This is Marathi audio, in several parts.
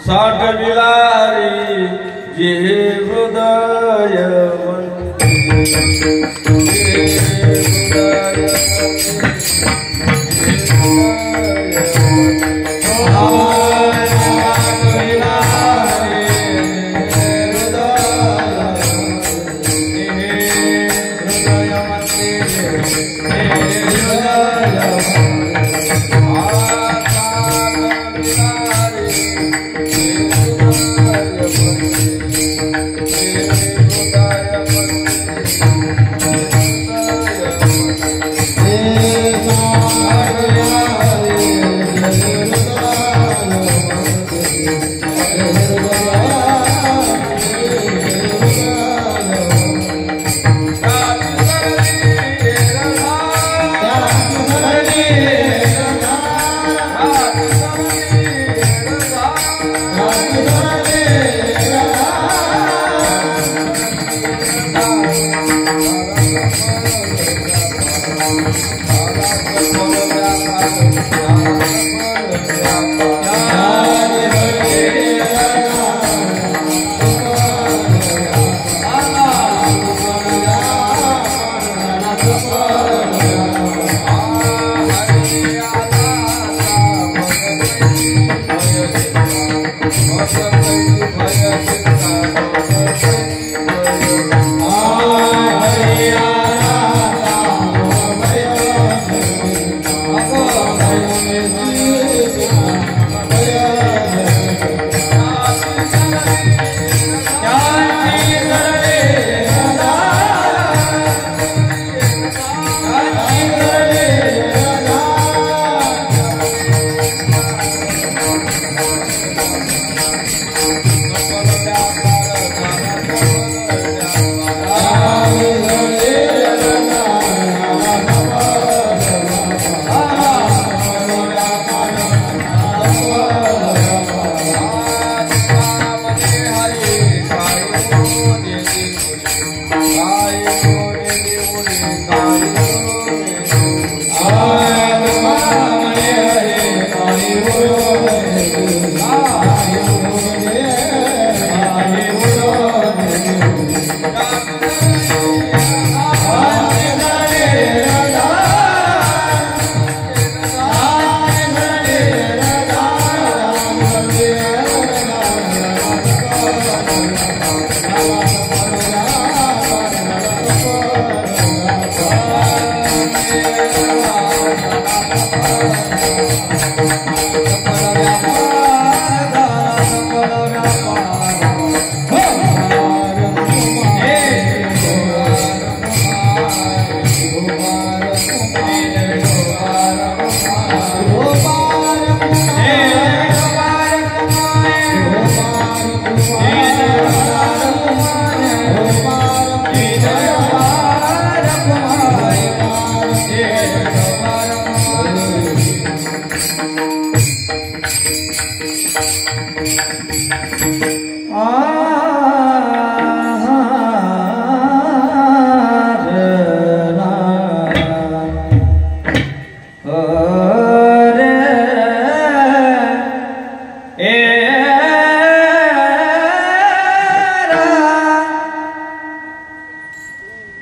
साठ विलारी जे हृदय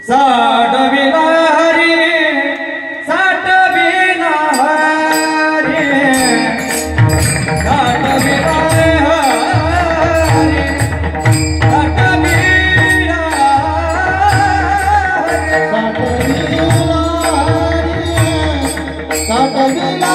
साठविला हरी साठविला हरी साठविला हरी साठविला साठविला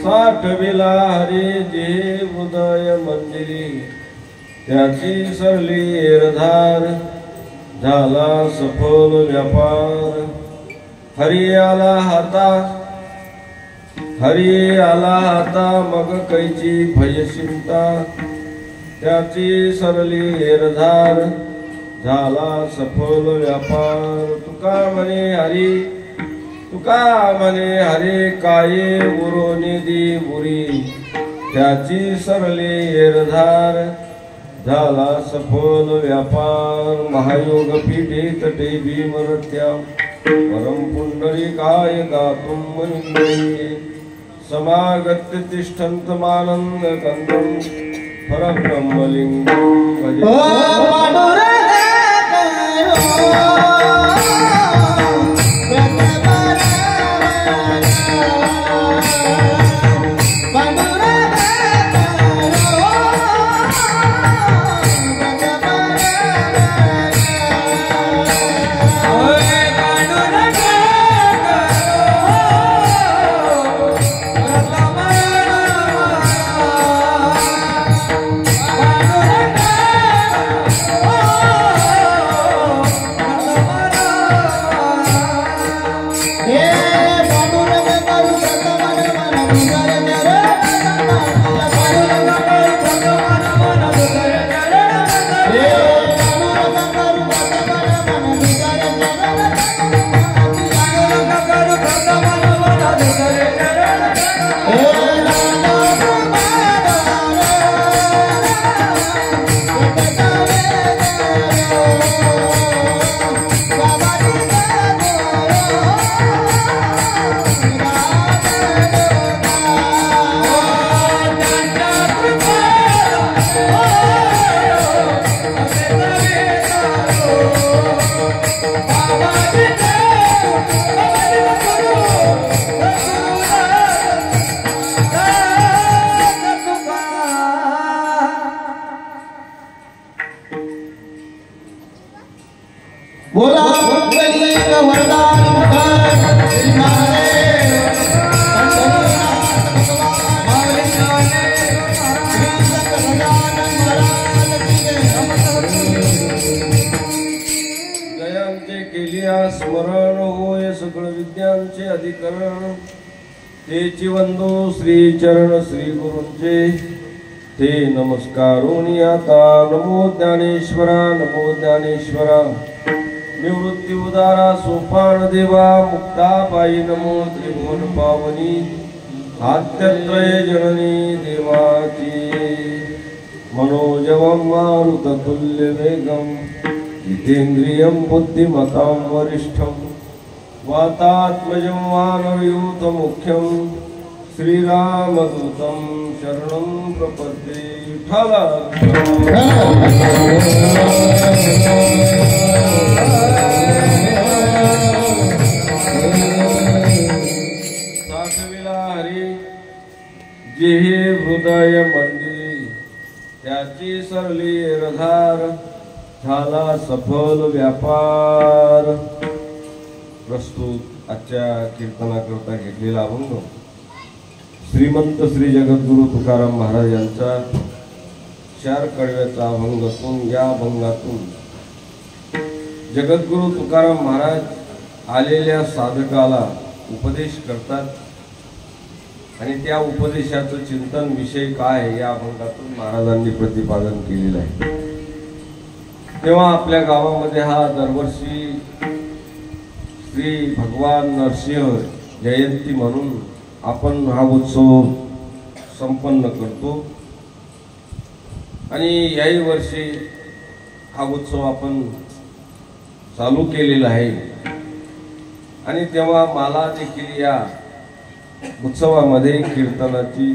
साठविला हरी जे हृदय मंदिरी त्याची सरली एरधार झाला सफल व्यापार हरी आला हाता मग कैची भय चिंता त्याची सरली एरधार झाला सफल व्यापार तुका म्हणे हरी काये उरोनिधी बुरी त्याची सरली एरधार झाला सफल व्यापार महायोग पीठे तटे भीमरत्या परम पुंडरी काय गातुम मनिंदे समागत्य तिष्ठन्त मानंद कंदम परब्रह्मलिंगं भजे बोला पुंडलिक वरदान जयांचे केलिया स्मरण होय सकळ विद्यांचे अधिकरण तेची वंदो श्री चरण श्री गुरूंचे ते नमस्कारोनी आता नमो ज्ञानेश्वरा निवृत्ती उदारा सोपान देवा मुक्ता पायी नमो त्रिभुवन पावनी आद्यत्रय जननी देवाची मनोजवं मारुततुल्य वेगं जितेन्द्रियं बुद्धिमतां वरिष्ठं वातात्मजं वानरयूथ मुख्यं श्रीरामदूतं शरणं प्रपद्ये साठविला हरी जे हृदय मंदिरी त्याची सरली एरधार झाला सफल व्यापार. प्रस्तुत आजच्या कीर्तनाकरता घेतलेला अभंग श्रीमंत श्री जगद्गुरु तुकाराम महाराज यांचा चार कडव्याचा अभंगातून, या अभंगातून जगद्गुरु तुकाराम महाराज आलेल्या साधकाला उपदेश करतात आणि त्या उपदेशाचं चिंतन विषय काय या अभंगातून महाराजांनी प्रतिपादन केलेलं आहे। तेव्हा आपल्या गावामध्ये हा दरवर्षी श्री भगवान नरसिंह जयंती म्हणून आपण हा उत्सव संपन्न करतो आणि याही वर्षी हा उत्सव आपण चालू केलेला आहे आणि तेव्हा मला देखील या उत्सवामध्ये कीर्तनाची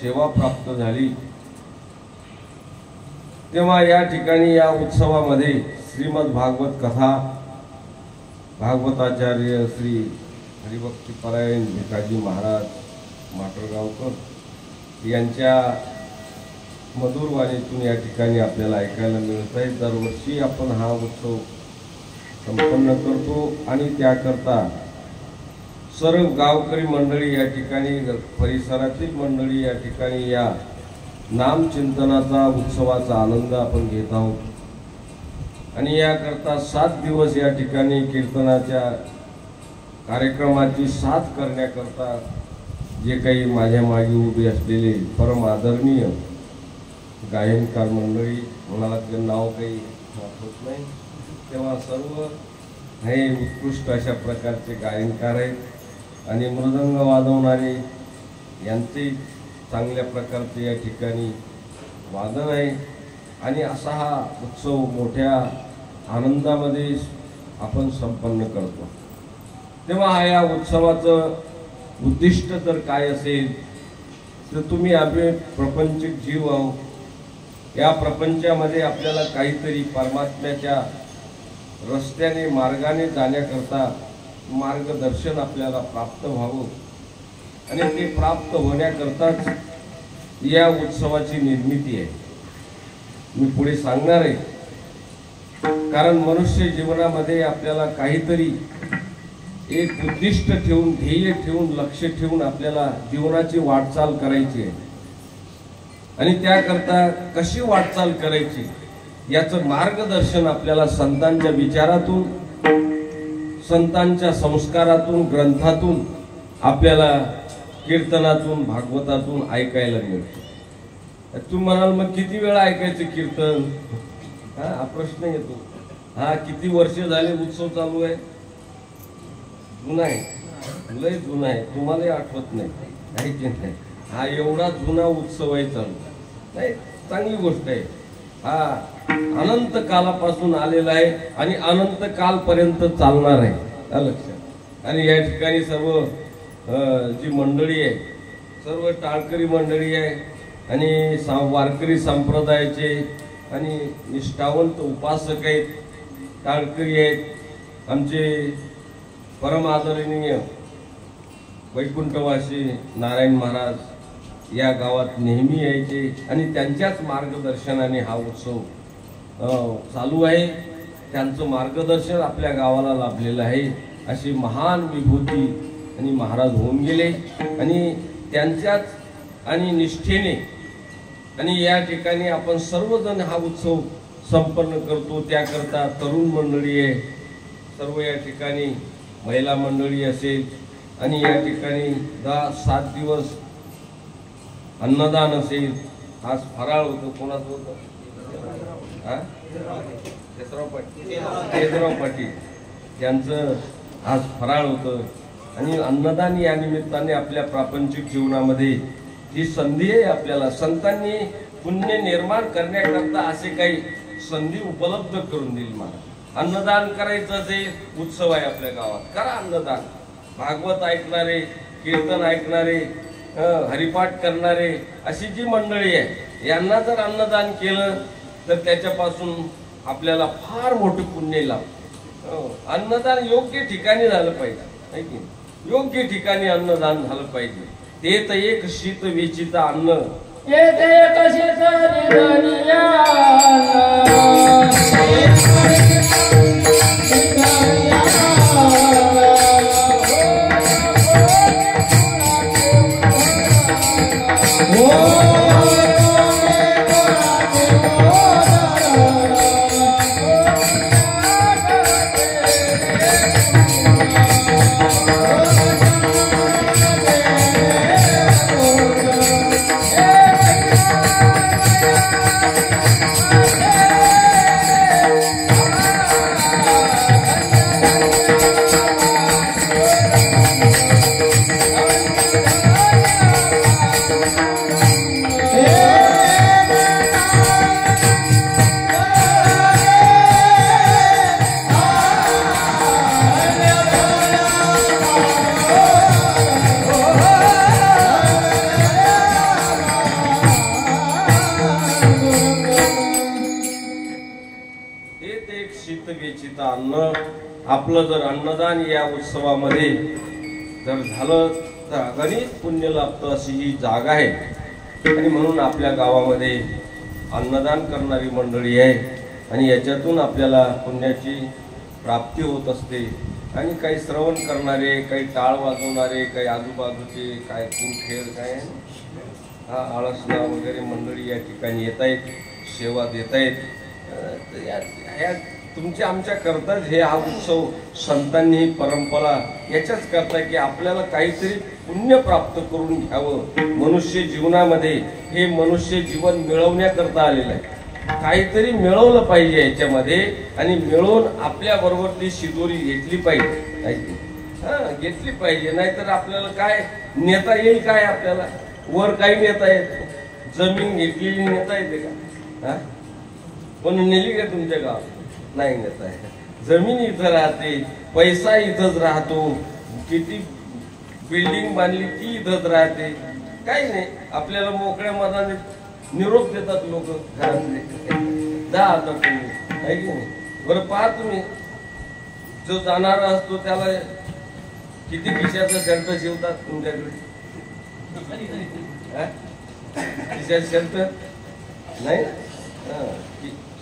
सेवा प्राप्त झाली। तेव्हा या ठिकाणी या उत्सवामध्ये श्रीमद भागवत कथा भागवताचार्य श्री हरिभक्तीपरायण भिकाजी महाराज माटरगावकर यांच्या मधुर वाणीतून या ठिकाणी आपल्याला ऐकायला मिळत आहे। दरवर्षी आपण हा उत्सव संपन्न करतो आणि त्याकरता सर्व गावकरी मंडळी या ठिकाणी, परिसरातील मंडळी या ठिकाणी या नामचिंतनाचा उत्सवाचा आनंद आपण घेत आहोत आणि याकरता 7 दिवस या ठिकाणी कीर्तनाच्या कार्यक्रमाची साथ करण्याकरता जे काही माझ्या मागे उभे असलेले परम आदरणीय गायनकार मंडळी, मला ते नाव काही आठवत नाही, तेव्हा सर्व हे उत्कृष्ट अशा प्रकारचे गायनकार आहेत आणि मृदंग वाजवणारे यांचे चांगल्या प्रकारचे या ठिकाणी वादन आहे आणि असा हा उत्सव मोठ्या आनंदामध्ये आपण संपन्न करतो। तेव्हा हा या उत्सवाचं उद्दिष्ट तर काय असेल तर तुम्ही आम्ही प्रपंचिक जीव आहोत, या प्रपंचामध्ये आपल्याला काहीतरी परमात्म्याच्या रस्त्याने मार्गाने जाण्याकरता मार्गदर्शन आपल्याला प्राप्त व्हावं आणि ते प्राप्त होण्याकरताच या उत्सवाची निर्मिती आहे। मी पुढे सांगणार आहे, कारण मनुष्य जीवनामध्ये आपल्याला काहीतरी एक उद्दिष्ट ठेवून, ध्येय ठेवून, लक्ष ठेवून आपल्याला जीवनाची वाटचाल करायची आहे आणि त्याकरता कशी वाटचाल करायची याचं मार्गदर्शन आपल्याला संतांच्या विचारातून, संतांच्या संस्कारातून, ग्रंथातून, आपल्याला कीर्तनातून, भागवतातून ऐकायला मिळतं। तुम्ही म्हणाल मग किती वेळा ऐकायचं कीर्तन? हा प्रश्न येतो। हा किती वर्ष झाले उत्सव चालू आहे? जुना आहे, लय जुना आहे, तुम्हालाही आठवत नाही की नाही? हा एवढा जुना उत्सव आहे चालू नाही, चांगली गोष्ट आहे। हा अनंत कालापासून आलेला आहे आणि अनंत कालपर्यंत चालणार आहे, लक्षात। आणि या ठिकाणी सर्व जी मंडळी आहे, सर्व टाळकरी मंडळी आहे आणि वारकरी संप्रदायाचे आणि निष्ठावंत उपासक आहेत, टाळकरी आहेत। आमचे परम आदरणीय वैकुंठवासी नारायण महाराज या गावात नेहमी यायचे आणि त्यांच्याच मार्गदर्शनाने हा उत्सव चालू आहे। त्यांचं मार्गदर्शन आपल्या गावाला लाभलेलं आहे। अशी महान विभूती आणि महाराज होऊन गेले आणि त्यांच्याच आणि निष्ठेने आणि या ठिकाणी आपण सर्वजण हा उत्सव संपन्न करतो। त्याकरता तरुण मंडळी आहे, सर्व या ठिकाणी महिला मंडळी असेल आणि या ठिकाणी 7 दिवस अन्नदान असेल। आज फराळ होतो, कोणाचं होतं? केशवराव पाटील यांचं आज फराळ होतं आणि अन्नदान या निमित्ताने आपल्या प्रापंचिक जीवनामध्ये ही संधी आहे। आपल्याला संतांनी पुण्य निर्माण करण्याकरता असे काही संधी उपलब्ध करून दिली। मला अन्नदान करायचं जे उत्सव आहे आपल्या गावात, करा अन्नदान। भागवत ऐकणारे, कीर्तन ऐकणारे, हरिपाठ करणारे अशी जी मंडळी आहे यांना जर अन्नदान केलं तर त्याच्यापासून आपल्याला फार मोठे पुण्य लाभते। अन्नदान योग्य ठिकाणी झालं पाहिजे, योग्य ठिकाणी अन्नदान झालं पाहिजे। ते तर एक शीत वेचित अन्न, Oh शीत गेचित अन्न. आपलं जर अन्नदान या उत्सवामध्ये जर झालं तर अगणित पुण्य लाभतं अशी ही जागा आहे. आणि म्हणून आपल्या गावामध्ये अन्नदान करणारी मंडळी आहे आणि याच्यातून आपल्याला पुण्याची प्राप्ती होत असते. आणि काही श्रवण करणारे, काही टाळ वाजवणारे, काही आजूबाजूचे काय कुंखेर काय हा आळसना वगैरे मंडळी या ठिकाणी येत आहेत, सेवा देत आहेत. या तुमच्या आमच्या करताच हे हा उत्सव संतांनी ही परंपरा याच्याच करता की आपल्याला काहीतरी पुण्य प्राप्त करून घ्यावं. मनुष्य जीवनामध्ये हे मनुष्य जीवन मिळवण्याकरता आलेलं आहे. काहीतरी मिळवलं पाहिजे याच्यामध्ये आणि मिळवून आपल्या बरोबर ती शिदोरी घेतली पाहिजे. घेतली पाहिजे, नाहीतर आपल्याला काय नेता येईल काय? आपल्याला वर काही नेता येत? जमीन घेतलेली नेता येते का? कोणी नेली का तुमच्या गावात? नाही नेता आहे. जमीन इथं राहते, पैसा इथंच राहतो, किती बिल्डिंग बांधली ती इथंच राहते. काही नाही, आपल्याला मोकळ्या मनाने निरोप देतात लोक घरातले. जा आता तुम्ही, आहे की नाही? बरं पहा तुम्ही, जो जाणारा असतो त्याला किती खिशाचं शर्ट शिवतात तुमच्याकडे? खिशाचं शर्ट नाही,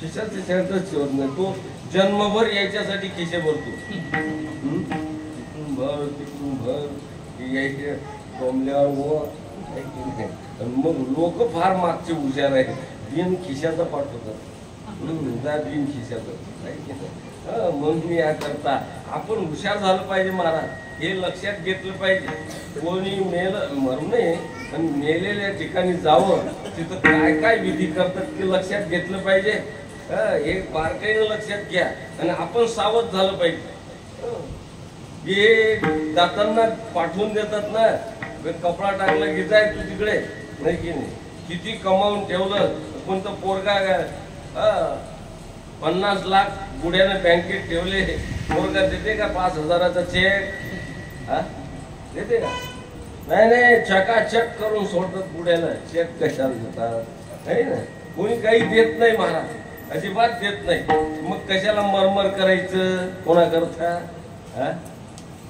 खिशाचं शर्टच शिवत नाही. तो जन्मभर यायच्यासाठी खिशे भरतो. तिकडून भर तिकडून भर यायचे डोंबल्यावर. मग लोक फार मागचे हुशार आहेत, बिन खिशाचा पाठवतात. बिन खिशाचा म्हणून या करता आपण हुशार झालं पाहिजे महाराज, हे लक्षात घेतलं पाहिजे. कोणी मरू नये पण मेलेल्या ठिकाणी जावं, तिथं काय काय विधी करतात ते लक्षात घेतलं पाहिजे. हे बारकाईनं लक्षात घ्या आणि आपण सावध झालं पाहिजे. हे जाताना पाठवून देतात ना, कपडा टाकला की जाय तू तिकडे, नाही की नाही? किती कमावून ठेवलं, कोणतं पोरगा 50 लाख बुड्यानं बँकेत ठेवले, पोरगा देते का 5,000चा चेक? देते का? नाही नाही, चकाचक करून सोडतात बुड्याला. चेक कशाला देतात? नाही ना, कोणी काही देत नाही महाराज, अजिबात देत नाही. मग कशाला मरमर करायचं कोणाकरता?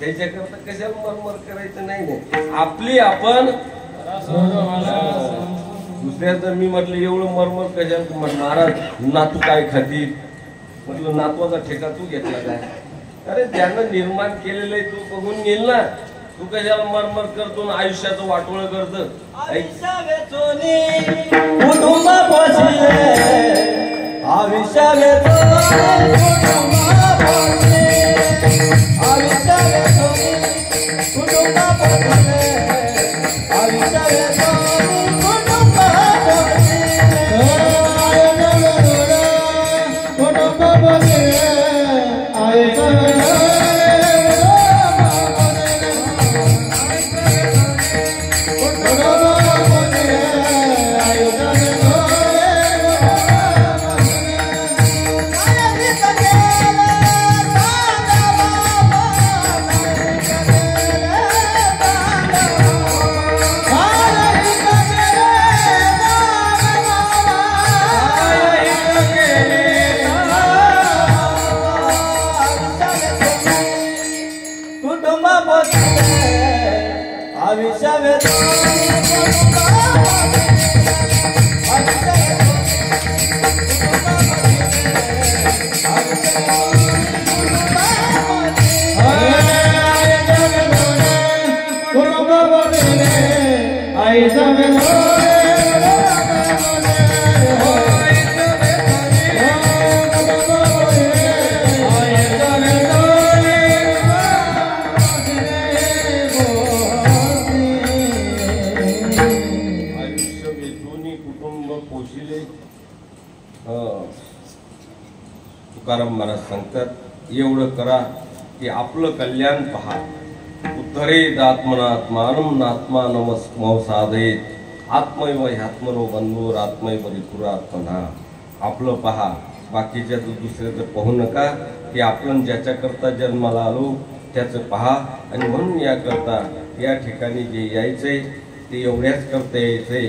त्याच्याकरता कशाला मरमर करायचं? नाही नाही, आपली आपण. दुसऱ्याचं मी म्हटलं एवढं मरमर कशाला? महाराज नातू काय खातील? म्हटलं नातवाचा ठेका तू घेतला काय? अरे ज्यानं निर्माण केलेलं आहे तू बघून घेईल ना, तू कशाला मरमर करतो? आयुष्याचं वाटोळ करत. तुकाराम महाराज सांगतात, एवढं करा की आपलं कल्याण पहा. उत्तरेत आत्मनात्मानं नात्मानमस्मौ साधयेत, आत्मैव ह्यात्मनो बंधुर आत्मैव रिपुरात्मना. आपलं पहा, बाकीच्या दुसऱ्याचं पाहू नका. की आपण ज्याच्याकरता जन्माला आलो त्याचं पहा. आणि म्हणून याकरता या ठिकाणी जे यायचंय ते एवढ्याच करता यायचंय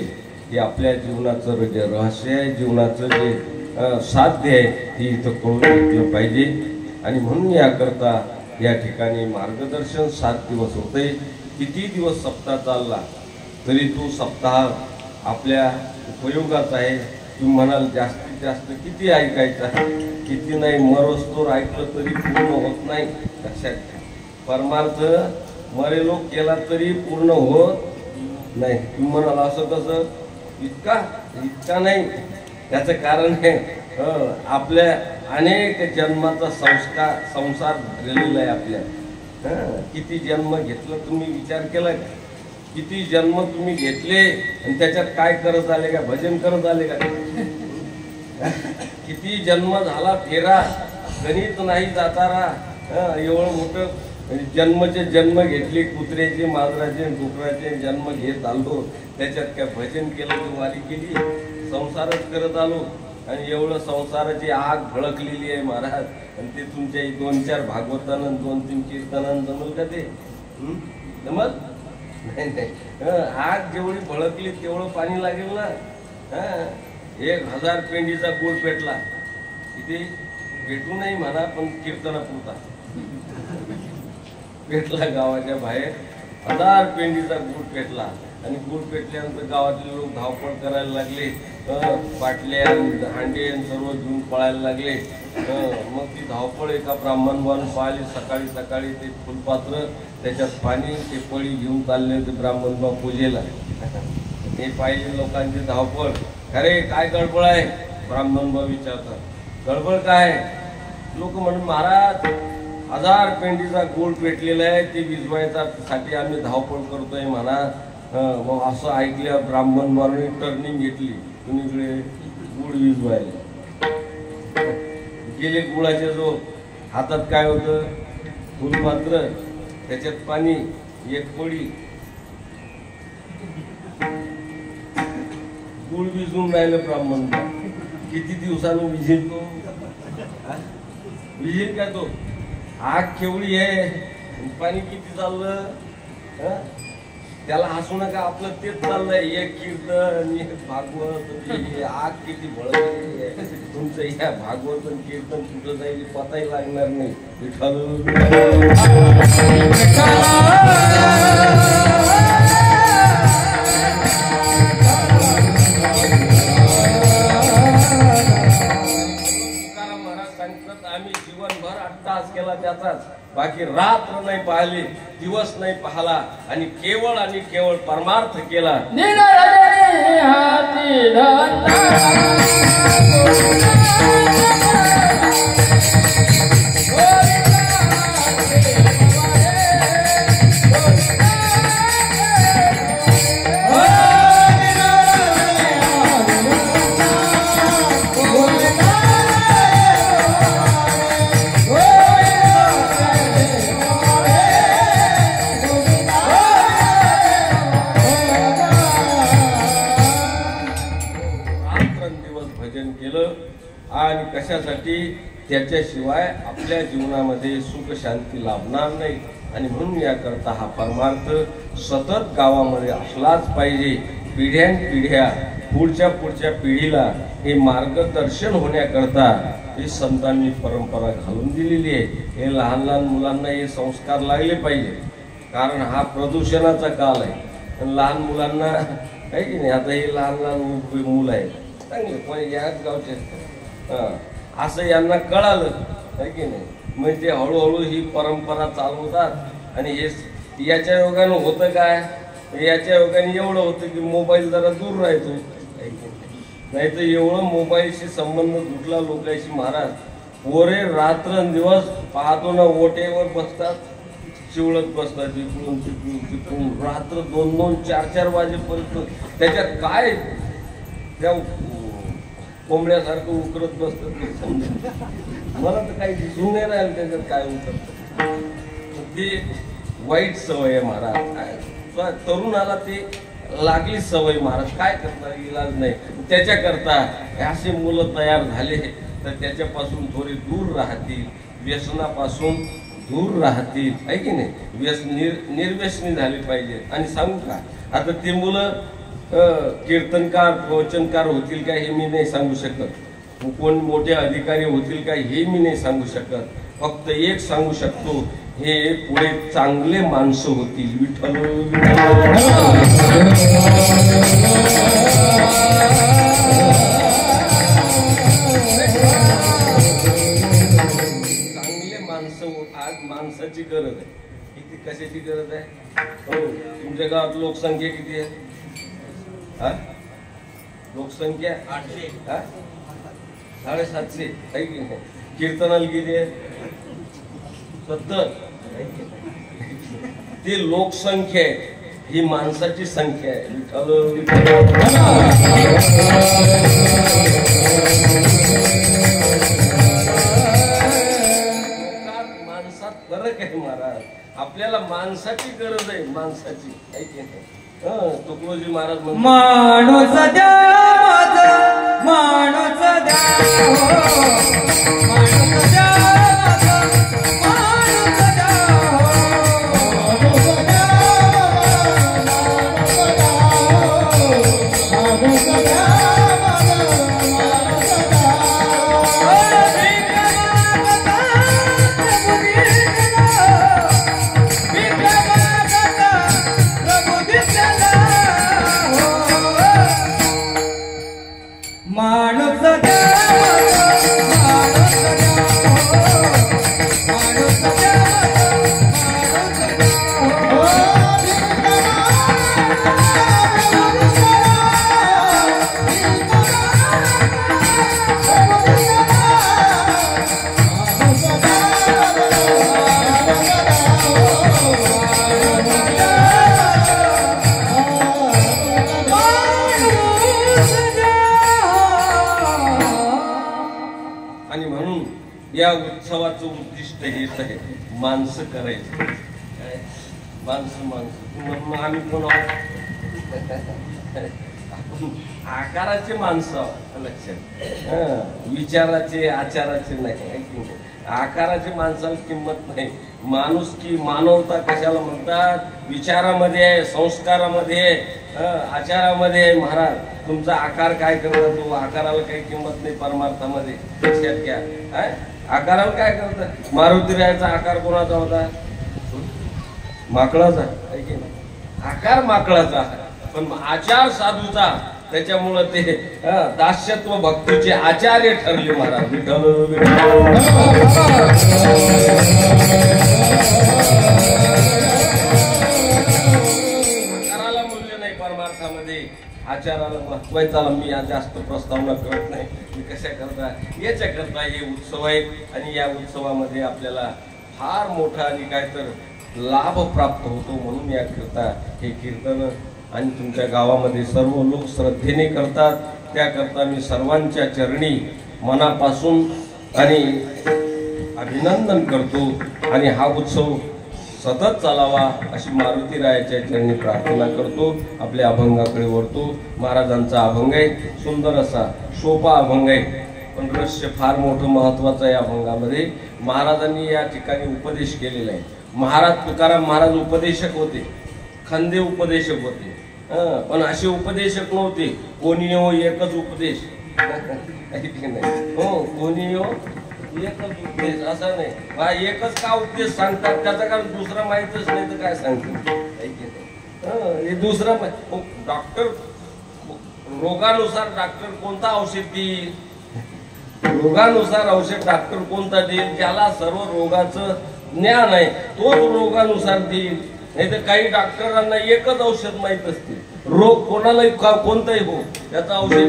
की आपल्या जीवनाचं जे रहस्य आहे, जीवनाचं जे साध्य आहे ही इथं कळून घेतलं पाहिजे. आणि म्हणून याकरता या ठिकाणी मार्गदर्शन 7 दिवस होते. किती दिवस सप्ताह चालला तरी तो सप्ताह आपल्या उपयोगाचा आहे. तुम्ही म्हणाल जास्तीत जास्त किती ऐकायचं आहे, किती नाही, मरोस्तोर ऐकलं तरी पूर्ण होत नाही. लक्षात घ्या, परमार्थ मरेलो केला तरी पूर्ण होत नाही. तुम्ही म्हणाल असं कसं, इतका नाही. त्याचं कारण आहे आपल्या अनेक जन्माचा संसार झालेला आहे आपल्या. किती जन्म घेतलं तुम्ही विचार केला का? किती जन्म तुम्ही घेतले आणि त्याच्यात काय करत आले का? भजन करत आले का? किती जन्म झाला फेरा, गणित नाही जातारा. एवढं मोठं जन्मचे जन्म घेतले, कुत्र्याचे, मांजराचे, डुकराचे जन्म घेत आलो. त्याच्यात काय भजन केलं की वारी केली? संसारच करत आलो. आणि एवढं संसाराची आग भडकलेली आहे महाराज. आणि ते तुमच्या 2-4 भागवतानं 2-3 कीर्तनानं जमल का? ते जमल नाही. आग जेवढी भडकली तेवढं पाणी लागेल ना. 1000 पेंडीचा गुळ पेटला, किती पेटू नाही म्हणा पण कीर्तनापुरता पेटला. गावाच्या बाहेर 1000 पेंडीचा गुळ पेटला. आणि गुळ पेटल्यानंतर गावातले लोक धावपळ करायला लागले. बाटल्या, हांडे सर्व घेऊन पळायला लागले. मग ती धावपळ एका ब्राह्मणबाने पाहिली. सकाळी सकाळी ते फुलपात्र, त्याच्यात पाणी, ते पळी घेऊन चालले होते ब्राह्मणबा पूजेला. हे पाहिजे लोकांची धावपळ. अरे काय गडबड आहे? ब्राह्मणबा विचारतात. गडबड काय? लोक म्हणून महाराज 1000 पेंडीचा गुळ पेटलेला आहे, ते विजवायचा साठी आम्ही धावपळ करतोय म्हणा. मग असं ऐकल्या ब्राह्मणबाने टर्निंग घेतली, कुणीकडे गुळ विजवायला गेले. गुळाच्या जो हातात काय होतं? फुलपात्र, त्याच्यात पाणी, एक पडी. गुळ विजून राहिलं ब्राह्मण. किती दिवसानं विजेल तो? विजेल काय तो? आग केवढी आहे, पाणी किती चाललं? त्याला हसू नका, आपलं तेच चाललंय. एक कीर्तन, एक भागवत, आग किती भडकलेली आहे. तुमचं ह्या भागवत आणि कीर्तन कुठं जाईल पताही लागणार नाही. आम्ही जीवनभर 8 तास केला त्याचाच, बाकी रात्र नाही पाहिली, दिवस नाही पाहला, आणि केवळ परमार्थ केला. आणि कशासाठी? त्याच्याशिवाय आपल्या जीवनामध्ये सुख शांती लाभणार नाही. आणि म्हणून याकरता हा परमार्थ सतत गावामध्ये असलाच पाहिजे. पिढ्यानपिढ्या पुढच्या पिढीला हे मार्गदर्शन होण्याकरता ही संतांनी परंपरा घालून दिलेली आहे. हे लहान मुलांना हे संस्कार लागले पाहिजे. कारण हा प्रदूषणाचा काल आहे. लहान मुलांना आहे की नाही, आता हे लहान मुलं आहेत चांगले पण याच गावचे असं यांना कळालं आहे की नाही, मग ते हळूहळू ही परंपरा चालवतात. आणि हे याच्या योगानं होतं काय? याच्या योगाने एवढं होतं की मोबाईल जरा दूर राहतो. नाही तर एवढं मोबाईलशी संबंध तुटला लोकांशी महाराज. पोरे रात्रंदिवस पाहतो ना, ओटेवर बसतात, चिवळत बसतात, इकडून तिकडून रात्र 2-2, 4-4 वाजेपर्यंत. त्याच्यात काय त्या कोंबड्यासारखं उकरत बसतात. मला तर काही दिसून नाही राहिलं त्याच्यात काय उकरत. ती वाईट सवय आहे महाराज. तरुणाला ती लागली सवय महाराज. काय करता इलाज नाही. त्याच्याकरता असे मुलं तयार झाले तर त्याच्यापासून थोडे दूर राहतील, व्यसनापासून दूर राहतील आहे की नाही. निर्व्यसनी झाली पाहिजे. आणि सांगू का, आता ते मुलं कीर्तनकार प्रवचनकार होतील काय हे मी नाही सांगू शकत. कोण मोठे अधिकारी होतील का हे मी नाही सांगू शकत. फक्त एक सांगू शकतो, हे पुढे चांगले माणसं होतील. विठ्ठल चांगले माणसं. आज माणसाची गरज आहे. किती कशाची गरज आहे? हो, तुमच्या गावात लोकसंख्या किती आहे? हा, लोकसंख्या 800. हा, 750 आहे की नाही? कीर्तनाला किती आहे? 70. ती लोकसंख्या आहे, ही माणसाची संख्या आहे. माणसात फरक आहे महाराज. आपल्याला माणसाची गरज आहे, माणसाची. तुकडोजी महाराज म्हणतात, माणूस द्या माझा, माणूस द्या, माणूस द्या, माणूस द्या, माणूस द्या, या उत्सवाचं उद्दिष्ट हेच आहे, माणसं करायचं. माणसं माणसं आम्ही कोण आहोत? आकाराचे माणसं आहोत, लक्षात. विचाराचे आचाराचे नाही. आकाराचे माणसाला किंमत नाही. माणूस की मानवता कशाला म्हणतात? विचारामध्ये आहे, संस्कारामध्ये आहे, आचारामध्ये आहे. महाराज तुमचा आकार काय करता? तो आकाराला काही किंमत नाही परमार्थामध्ये. लक्षात घ्या. आकाराला काय करतात? मारुतीरायाचा आकार कोणाचा होता? माकडाचा. आकार माकडाचा, पण आचार साधूचा. त्याच्यामुळे ते दास्यत्व भक्तीचे आचार्य ठरले महाराज. आकाराला मूल्य नाही परमार्थामध्ये, आचाराला महत्व आहे. चला मी जास्त प्रस्तावना करत नाही. मी कशा करता याच्या करता हे उत्सव आहेत, आणि या उत्सवामध्ये आपल्याला फार मोठा आणि काय तर लाभ प्राप्त होतो. म्हणून या करता हे कीर्तन आणि तुमच्या गावामध्ये सर्व लोक श्रद्धेने करतात. त्याकरता मी सर्वांच्या चरणी मनापासून आणि अभिनंदन करतो. आणि हा उत्सव सतत चालावा अशी मारुतीरायाच्या चरणी प्रार्थना करतो. आपल्या अभंगाकडे वळतो. महाराजांचा अभंग आहे, सुंदर असा सोपा अभंग आहे, पण रहस्य फार मोठं महत्वाचं आहे. अभंगामध्ये महाराजांनी या ठिकाणी उपदेश केलेला आहे. महाराज तुकाराम महाराज उपदेशक होते, खंदे उपदेशक होते, पण असे उपदेशक नव्हते. कोणी हो एकच उपदेश. हो, कोणी हो एकच उपदेश असा नाही. हा एकच का उपदेश सांगतात? त्याचा कारण दुसरा माहितच नाही तर काय सांगतात? हे दुसरा डॉक्टर रोगानुसार डॉक्टर कोणता औषध देईल, रोगानुसार औषध डॉक्टर कोणता देईल, त्याला सर्व रोगाचं ज्ञान आहे, तोच रोगानुसार देईल. नाही तर काही डॉक्टरांना एकच औषध माहित असते. रोग कोणालाही कोणताही हो, त्याचं औषध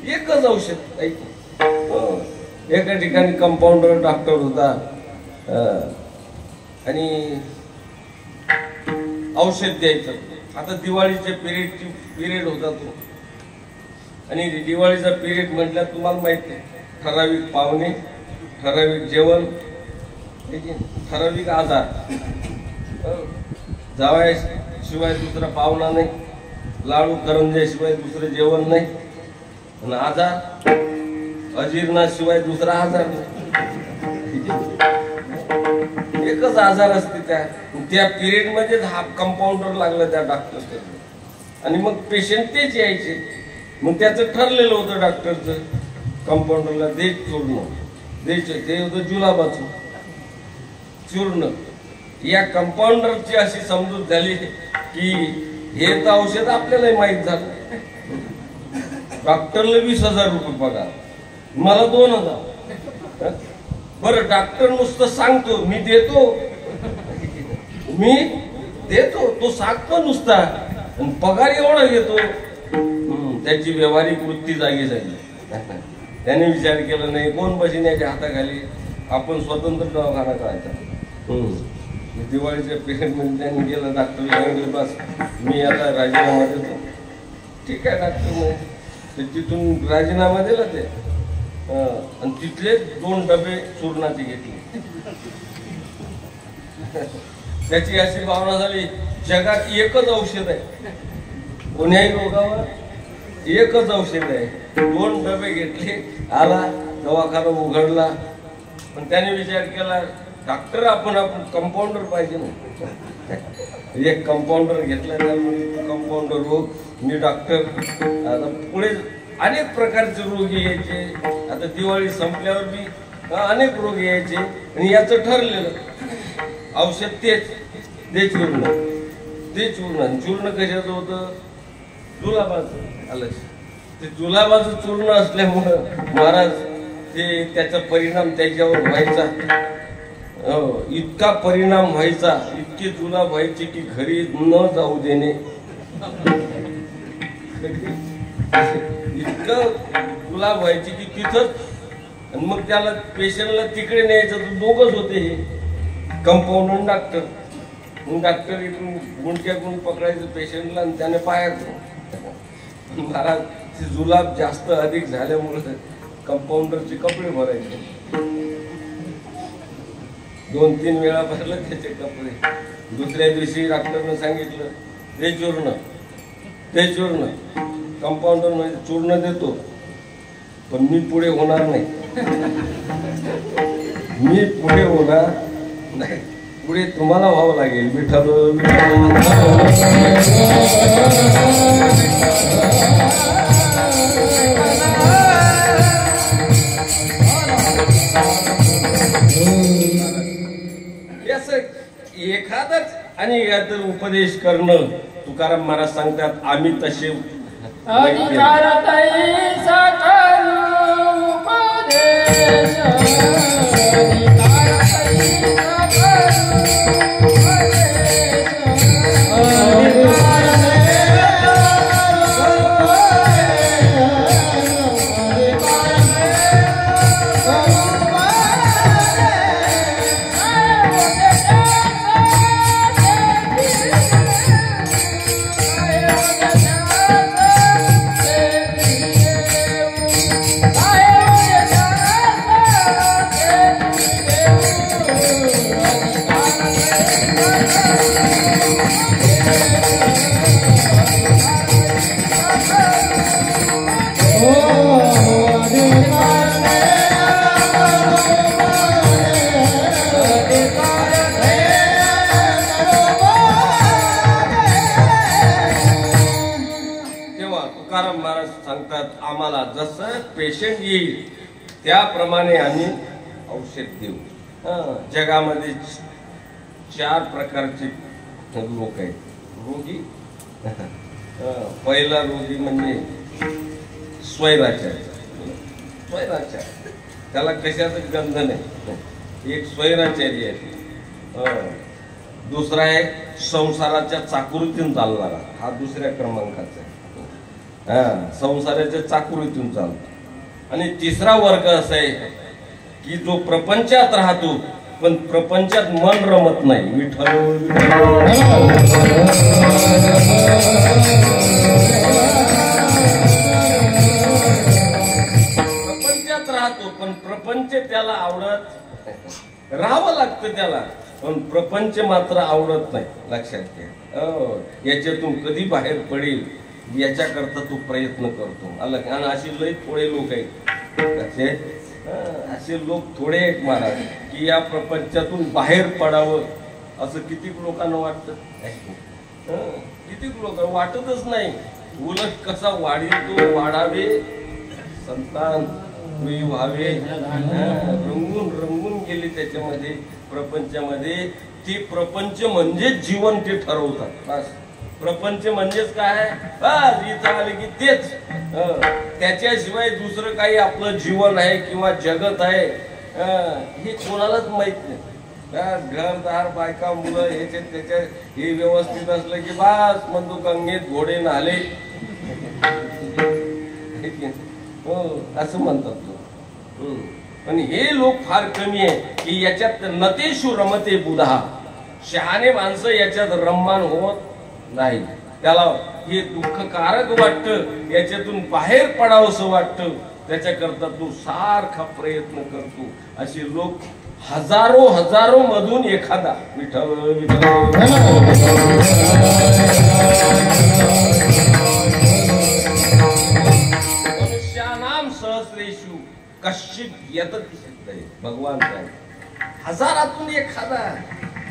एकच औषध. एका ठिकाणी कंपाऊंडर डॉक्टर होता, आणि औषध द्यायचं. आता दिवाळीच्या पिरियड होता तो, आणि दिवाळीचा पिरियड म्हटलं तुम्हाला माहिती आहे, ठराविक पाहुणे, ठराविक जेवण, ठराविक आजार. जावयाशिवाय दुसरा पाहुणा नाही, लाडू करंज्याशिवाय दुसरं जेवण नाही, आणि आजार अजीर्णाशिवाय दुसरा आजार नाही. एकच आजार असते त्या पिरियड मध्ये. हा कंपाऊंडर लागला त्या डॉक्टर, आणि मग पेशंट तेच यायचे. मग त्याचं ठरलेलं होतं डॉक्टरचं, कंपाऊंडरला दे चूर्ण, द्यायचे ते होतं जुलाबाचं चूर्ण. या कंपाऊंडरची अशी समजूत झाली की हे तर औषध आपल्यालाही माहीत झालं. डॉक्टरला 20,000 रुपये पगार, मला 2,000. बरं डॉक्टर नुसतं सांगतो मी देतो तो सांगतो नुसता आणि पगार एवढा घेतो. त्याची व्यावहारिक वृत्ती जागी झाली. त्याने विचार केला नाही कोण बसिन्याच्या हाताखाली, आपण स्वतंत्र दवाखाना करायचा. दिवाळीच्या पेशंट मध्ये त्यांनी गेलं, डॉक्टरला सांगितलं बस मी आता राजीनामा देतो. ठीक आहे डॉक्टर म्हणे. तिथून राजीनामा दिला ते आणि तिथले 2 डबे चूर्णाचे घेतले. त्याची अशी भावना झाली जगात एकच औषध आहे, कोण्याही रोगावर एकच औषध आहे. 2 डबे घेतले, आला दवाखाना उघडला. पण त्याने विचार केला डॉक्टर आपण कंपाऊंडर पाहिजे ना. एक कंपाऊंडर घेतला, कंपाऊंडर हो मी डॉक्टर. आता पुढे अनेक प्रकारचे रोग यायचे. आता दिवाळी संपल्यावर बी अनेक रोग यायचे आणि याचं ठरलेलं औषध तेच दे चूर्ण. चूर्ण कशाचं होतं? जुलाबाचं. आलं ते जुलाबाचं चूर्ण असल्यामुळं महाराज ते त्याचा परिणाम त्याच्यावर व्हायचा. इतका परिणाम व्हायचा, इतकी जुलाब व्हायची की घरी न जाऊ देणे. इतकं जुलाब व्हायची की तिथंच. आणि मग त्याला पेशंटला तिकडे न्यायचं तर 2घच होते हे, कंपाऊंडर डॉक्टर. मग डॉक्टर इकडून गुंडक्याकडून पकडायचं पेशंटला आणि त्याने पायाकडून. महाराज जुलाब जास्त अधिक झाल्यामुळे कंपाऊंडरचे कपडे भरायचे. 2-3 वेळा भरलं त्याचे कपडे. दुसऱ्या दिवशी डॉक्टरने सांगितलं ते चूर्ण. कंपाऊंडर म्हणजे चूर्ण देतो पण मी पुढे होणार नाही. मी पुढे होणार नाही, पुढे तुम्हाला व्हावं लागेल. विठ्ठल एखादच आणि यात उपदेश करणं. तुकाराम महाराज सांगतात आम्ही तसे आम्हाला जसं पेशंट येईल त्याप्रमाणे आम्ही औषध देऊ. जगामध्ये 4 प्रकारचे लोक आहेत रोगी. पहिला रोगी म्हणजे स्वैराचार. त्याला कशाचं गंध नाही, एक स्वैराचारी आहे. दुसरा आहे संसाराच्या चाकुरीतून चालणारा, हा 2ऱ्या क्रमांकाचा आहे. संसाराच्या चाकुरीतून चालतो. आणि 3रा वर्ग असा आहे की जो प्रपंचात राहतो पण प्रपंचात मन रमत नाही. विठ्ठल प्रपंचात राहतो पण प्रपंच त्याला आवडत, राहावं लागतं त्याला, पण प्रपंच मात्र आवडत नाही. लक्षात घ्या. याच्यातून कधी बाहेर पडेल याच्याकरता तो प्रयत्न करतो. आणि अशी लई थोडे लोक आहेत, असे लोक थोडे आहेत महाराज की या प्रपंचातून बाहेर पडावं असं कितीक लोकांना वाटतं. कितीक लोक वाटतच नाही. उलट कसा वाढील तो वाढावे संतान. मी व्हावे, रंगून रंगून गेली त्याच्यामध्ये प्रपंचामध्ये. ती प्रपंच म्हणजे जीवन ते ठरवतात. बस प्रपंच म्हणजेच काय, बस इथं आले की तेच. त्याच्याशिवाय दुसरं काही आपलं जीवन आहे किंवा जगत आहे हे कोणालाच माहित नाही. घरदार बायका मुलं ह्याचे त्याच्या हे व्यवस्थित असलं की बस म्हणतो गंगेत घोडे नाले, असं म्हणतात तो. पण हे लोक फार कमी आहे की याच्यात नतेषु रमते बुधा. शहाणे माणसं याच्यात रममान होत नाही. त्याला हे दुःखकारक वाटतं, याच्यातून बाहेर पडावंसं वाटतं, त्याच्याकरता तो सारखा प्रयत्न करतो. असे लोक हजारो हजारो मधून एखादा. विठ्ठल मनुष्यानाम सहस्रेषु कश्चित यतति सिद्धये. भगवान हजारातून एखादा.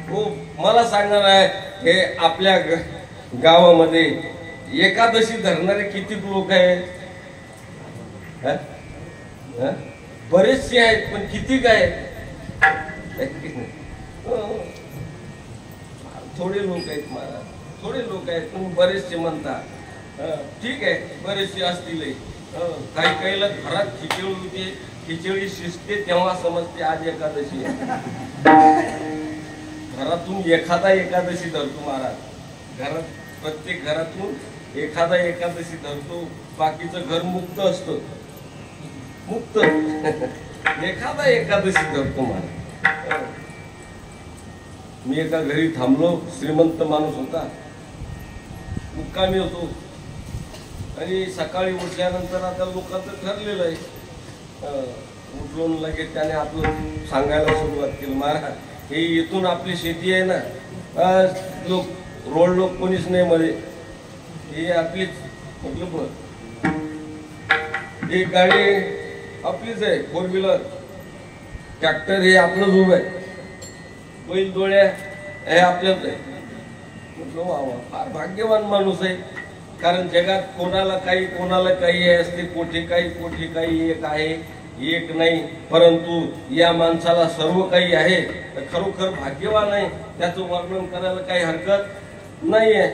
हो मला सांगणार आहे, हे आपल्या गावामध्ये एकादशी धरणारे किती लोक आहेत? बरेचसे आहेत, पण किती काय? थोडे लोक आहेत महाराज, थोडे लोक आहेत, पण बरेचसे म्हणतात. ठीक आहे, बरेचसे असतील. काही काहीला घरात खिचडी होते, खिचडी शिजते तेव्हा समजते आज एकादशी आहे. घरातून एखादा एकादशी धरतो महाराज. घरात प्रत्येक घरातून एखादा एकादशी धरतो, बाकीचं घर मुक्त असतं. मुक्त एखादा एकादशी धरतो महाराज. मी एका घरी थांबलो, श्रीमंत माणूस होता, मुक्कामी होतो. आणि सकाळी उठल्यानंतर आता लोकांचं ठरलेलं आहे, उठून लगेच त्याने आपलं सांगायला सुरुवात केली. महाराज हे इथून आपली शेती आहे ना, लोक रोड लोक कोणीच नाही मध्ये, हे आपलीच. म्हटलं बरं, ही गाडी आपलीच आहे, 4 व्हीलर. ट्रॅक्टर हे आपलंच उभं आहे, बैल डोळ्या हे आपल्याच आहे. म्हटलं वा वा, फार भाग्यवान माणूस आहे. कारण जगात कोणाला काही असते, कोठे काही एक आहे, एक नाही. परंतु या माणसाला सर्व काही आहे, तर खरोखर भाग्यवान आहे. त्याचं वर्णन करायला काही हरकत नाही आहे.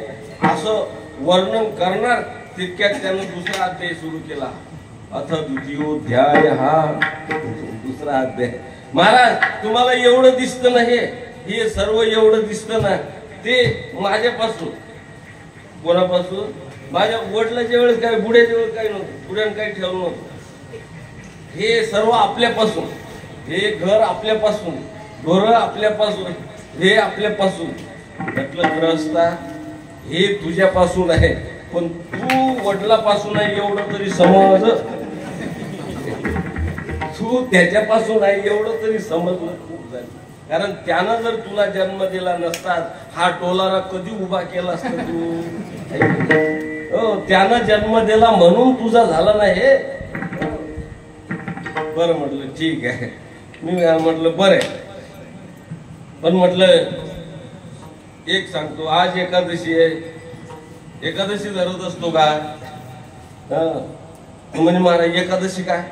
असं वर्णन करणार तितक्यात त्यानं दुसरा अध्याय सुरू केला. अथ द्वितीयोध्याय, हा दुसरा अध्याय. महाराज तुम्हाला एवढं दिसतं ना, हे सर्व एवढं दिसतं ना, ते माझ्यापासून. कोणापासून? माझ्या वडिलाच्या वेळेस काय, बुड्याच्या वेळेस काही नव्हतं, बुड्यानं काही ठेवलं नव्हतं. हे सर्व आपल्यापासून, हे घर आपल्यापासून, ढोरं आपल्यापासून, हे आपल्यापासून. म्हटलं ग्रहस्था हे तुझ्यापासून आहे, पण तू वडिलापासून आहे एवढं तरी समज. तू त्याच्यापासून आहे एवढं तरी समजलं खूप झालं. कारण त्यानं जर तुला जन्म दिला नसतात, हा टोलारा कधी उभा केला असता तू? त्यानं जन्म दिला म्हणून तुझा झाला ना हे. बरं म्हटलं ठीक आहे. मी म्हटलं बरं आहे, पण म्हटलं एक सांगतो, आज एकादशी आहे, एकादशी धरत असतो का? म्हणे महाराज एकादशी काय?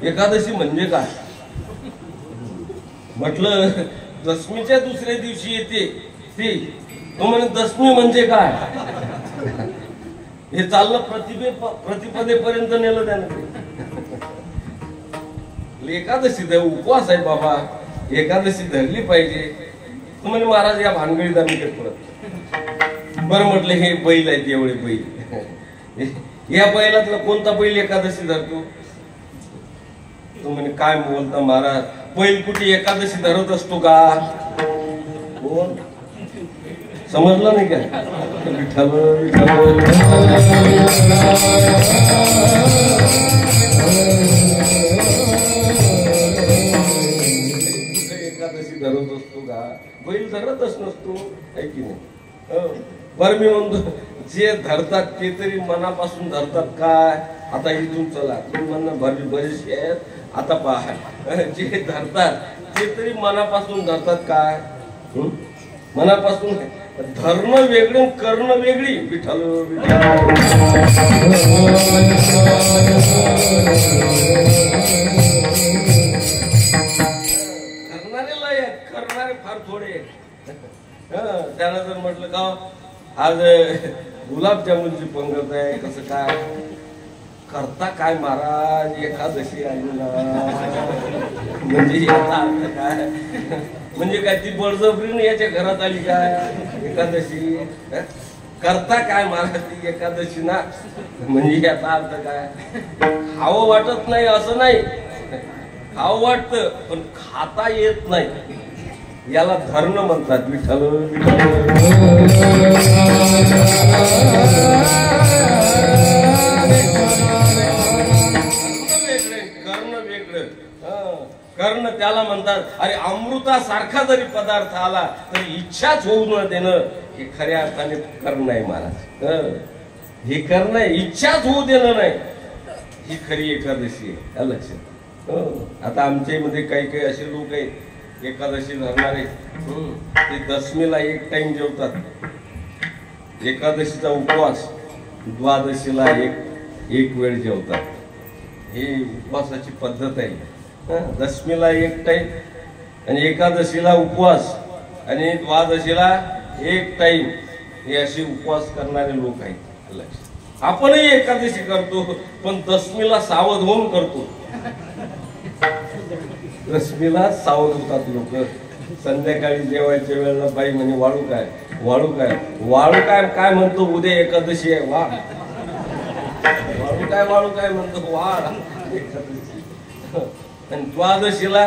एकादशी म्हणजे काय? म्हटलं दशमीच्या दुसऱ्या दिवशी येते ती. तो म्हणे दशमी म्हणजे काय? हे चाललं प्रतिपदेपर्यंत नेलं त्यानं. एकादशी उपवास आहे बाबा, एकादशी धरली पाहिजे. तो म्हणे महाराज या भानगडीत आम्ही काही पडत. बरं म्हटलं हे बैल आहेत, एवढे बैल, या बैलातला कोणता बैल एकादशी धरतो? तो म्हणे काय बोलता महाराज, बैल कुठे एकादशी धरत असतो का? कोण समजलं नाही का? विठ्ठल एकादशी धरत असतो का? बैल धरतच नसतो, आहे की नाही? बरं मी म्हणतो जे धरतात ते तरी मनापासून धरतात काय? आता इथून चला, तुम्ही म्हणणं बरेचसे आहेत. आता पहा, जे धरतात ते तरी मनापासून धरतात काय? मनापासून धरणं वेगळं, करणं वेगळी. विठ्ठल विठ्ठल त्यानं जर म्हटलं का आज गुलाबजामुनची पंगत आहे, कसं काय करता काय महाराज, एकादशी आली ना, म्हणजे याचा अर्थ काय, म्हणजे काय ती बळजबरीने याच्या घरात आली काय एकादशी, करता काय महाराज ती एकादशी ना, म्हणजे याचा अर्थ काय, खावं वाटत नाही असं नाही, खावं वाटतं पण खाता येत नाही, याला धरणं म्हणतात. विठ्ठल कर्ण वेगळं, कर्ण त्याला म्हणतात. अरे अमृतासारखा जरी पदार्थ आला तरी इच्छाच होऊ न देणं हे खऱ्या अर्थाने कर्ण आहे महाराज. हे कर्ण आहे, इच्छाच होऊ देणं नाही, ही खरी एकादशी आहे लक्षात. आता आमच्या मध्ये काही काही असे लोक आहेत एकादशी धरणारे, ते दशमीला एक टाइम जेवतात, एकादशीचा उपवास, द्वादशीला एक वेळ जेवतात. ही उपवासाची पद्धत आहे. दशमीला एक टाइम आणि एकादशीला उपवास आणि द्वादशीला एक टाइम, हे असे उपवास करणारे लोक आहेत. आपणही एकादशी करतो पण दशमीला सावध होऊन करतो. दशमीला सावध होतात लोक. संध्याकाळी जेवायच्या वेळेला बाई म्हणे वाळू काय वाळू काय वाळू काय काय म्हणतो, उद्या एकादशी आहे वा, वाळू काय म्हणतो वाळ एकादशी. आणि द्वादशीला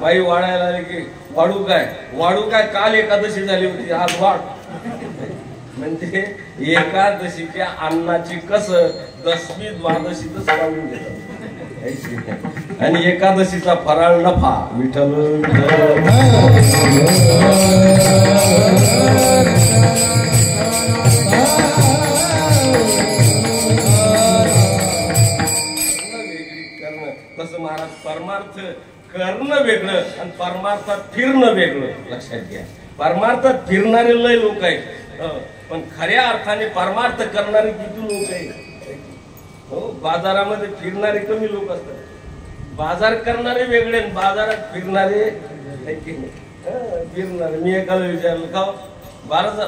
बाई वाढायला आले की वाळू काय काल एकादशी झाली होती आज वाढ. म्हणजे एकादशीच्या अन्नाची कसं दशमी द्वादशीतच काढून घेतात. आणि एकादशीचा फराळ नफा. विठ्ठल तसं महाराज परमार्थ करणं वेगळं आणि परमार्थात फिरणं वेगळं. लक्षात घ्या, परमार्थात फिरणारे लय लोक आहेत, पण खऱ्या अर्थाने परमार्थ करणारे किती लोक आहेत. हो, बाजारामध्ये फिरणारे कमी लोक असतात. बाजार करणारे वेगळे, बाजारात फिरणारे फिरणारे. मी एकाला विचारलं का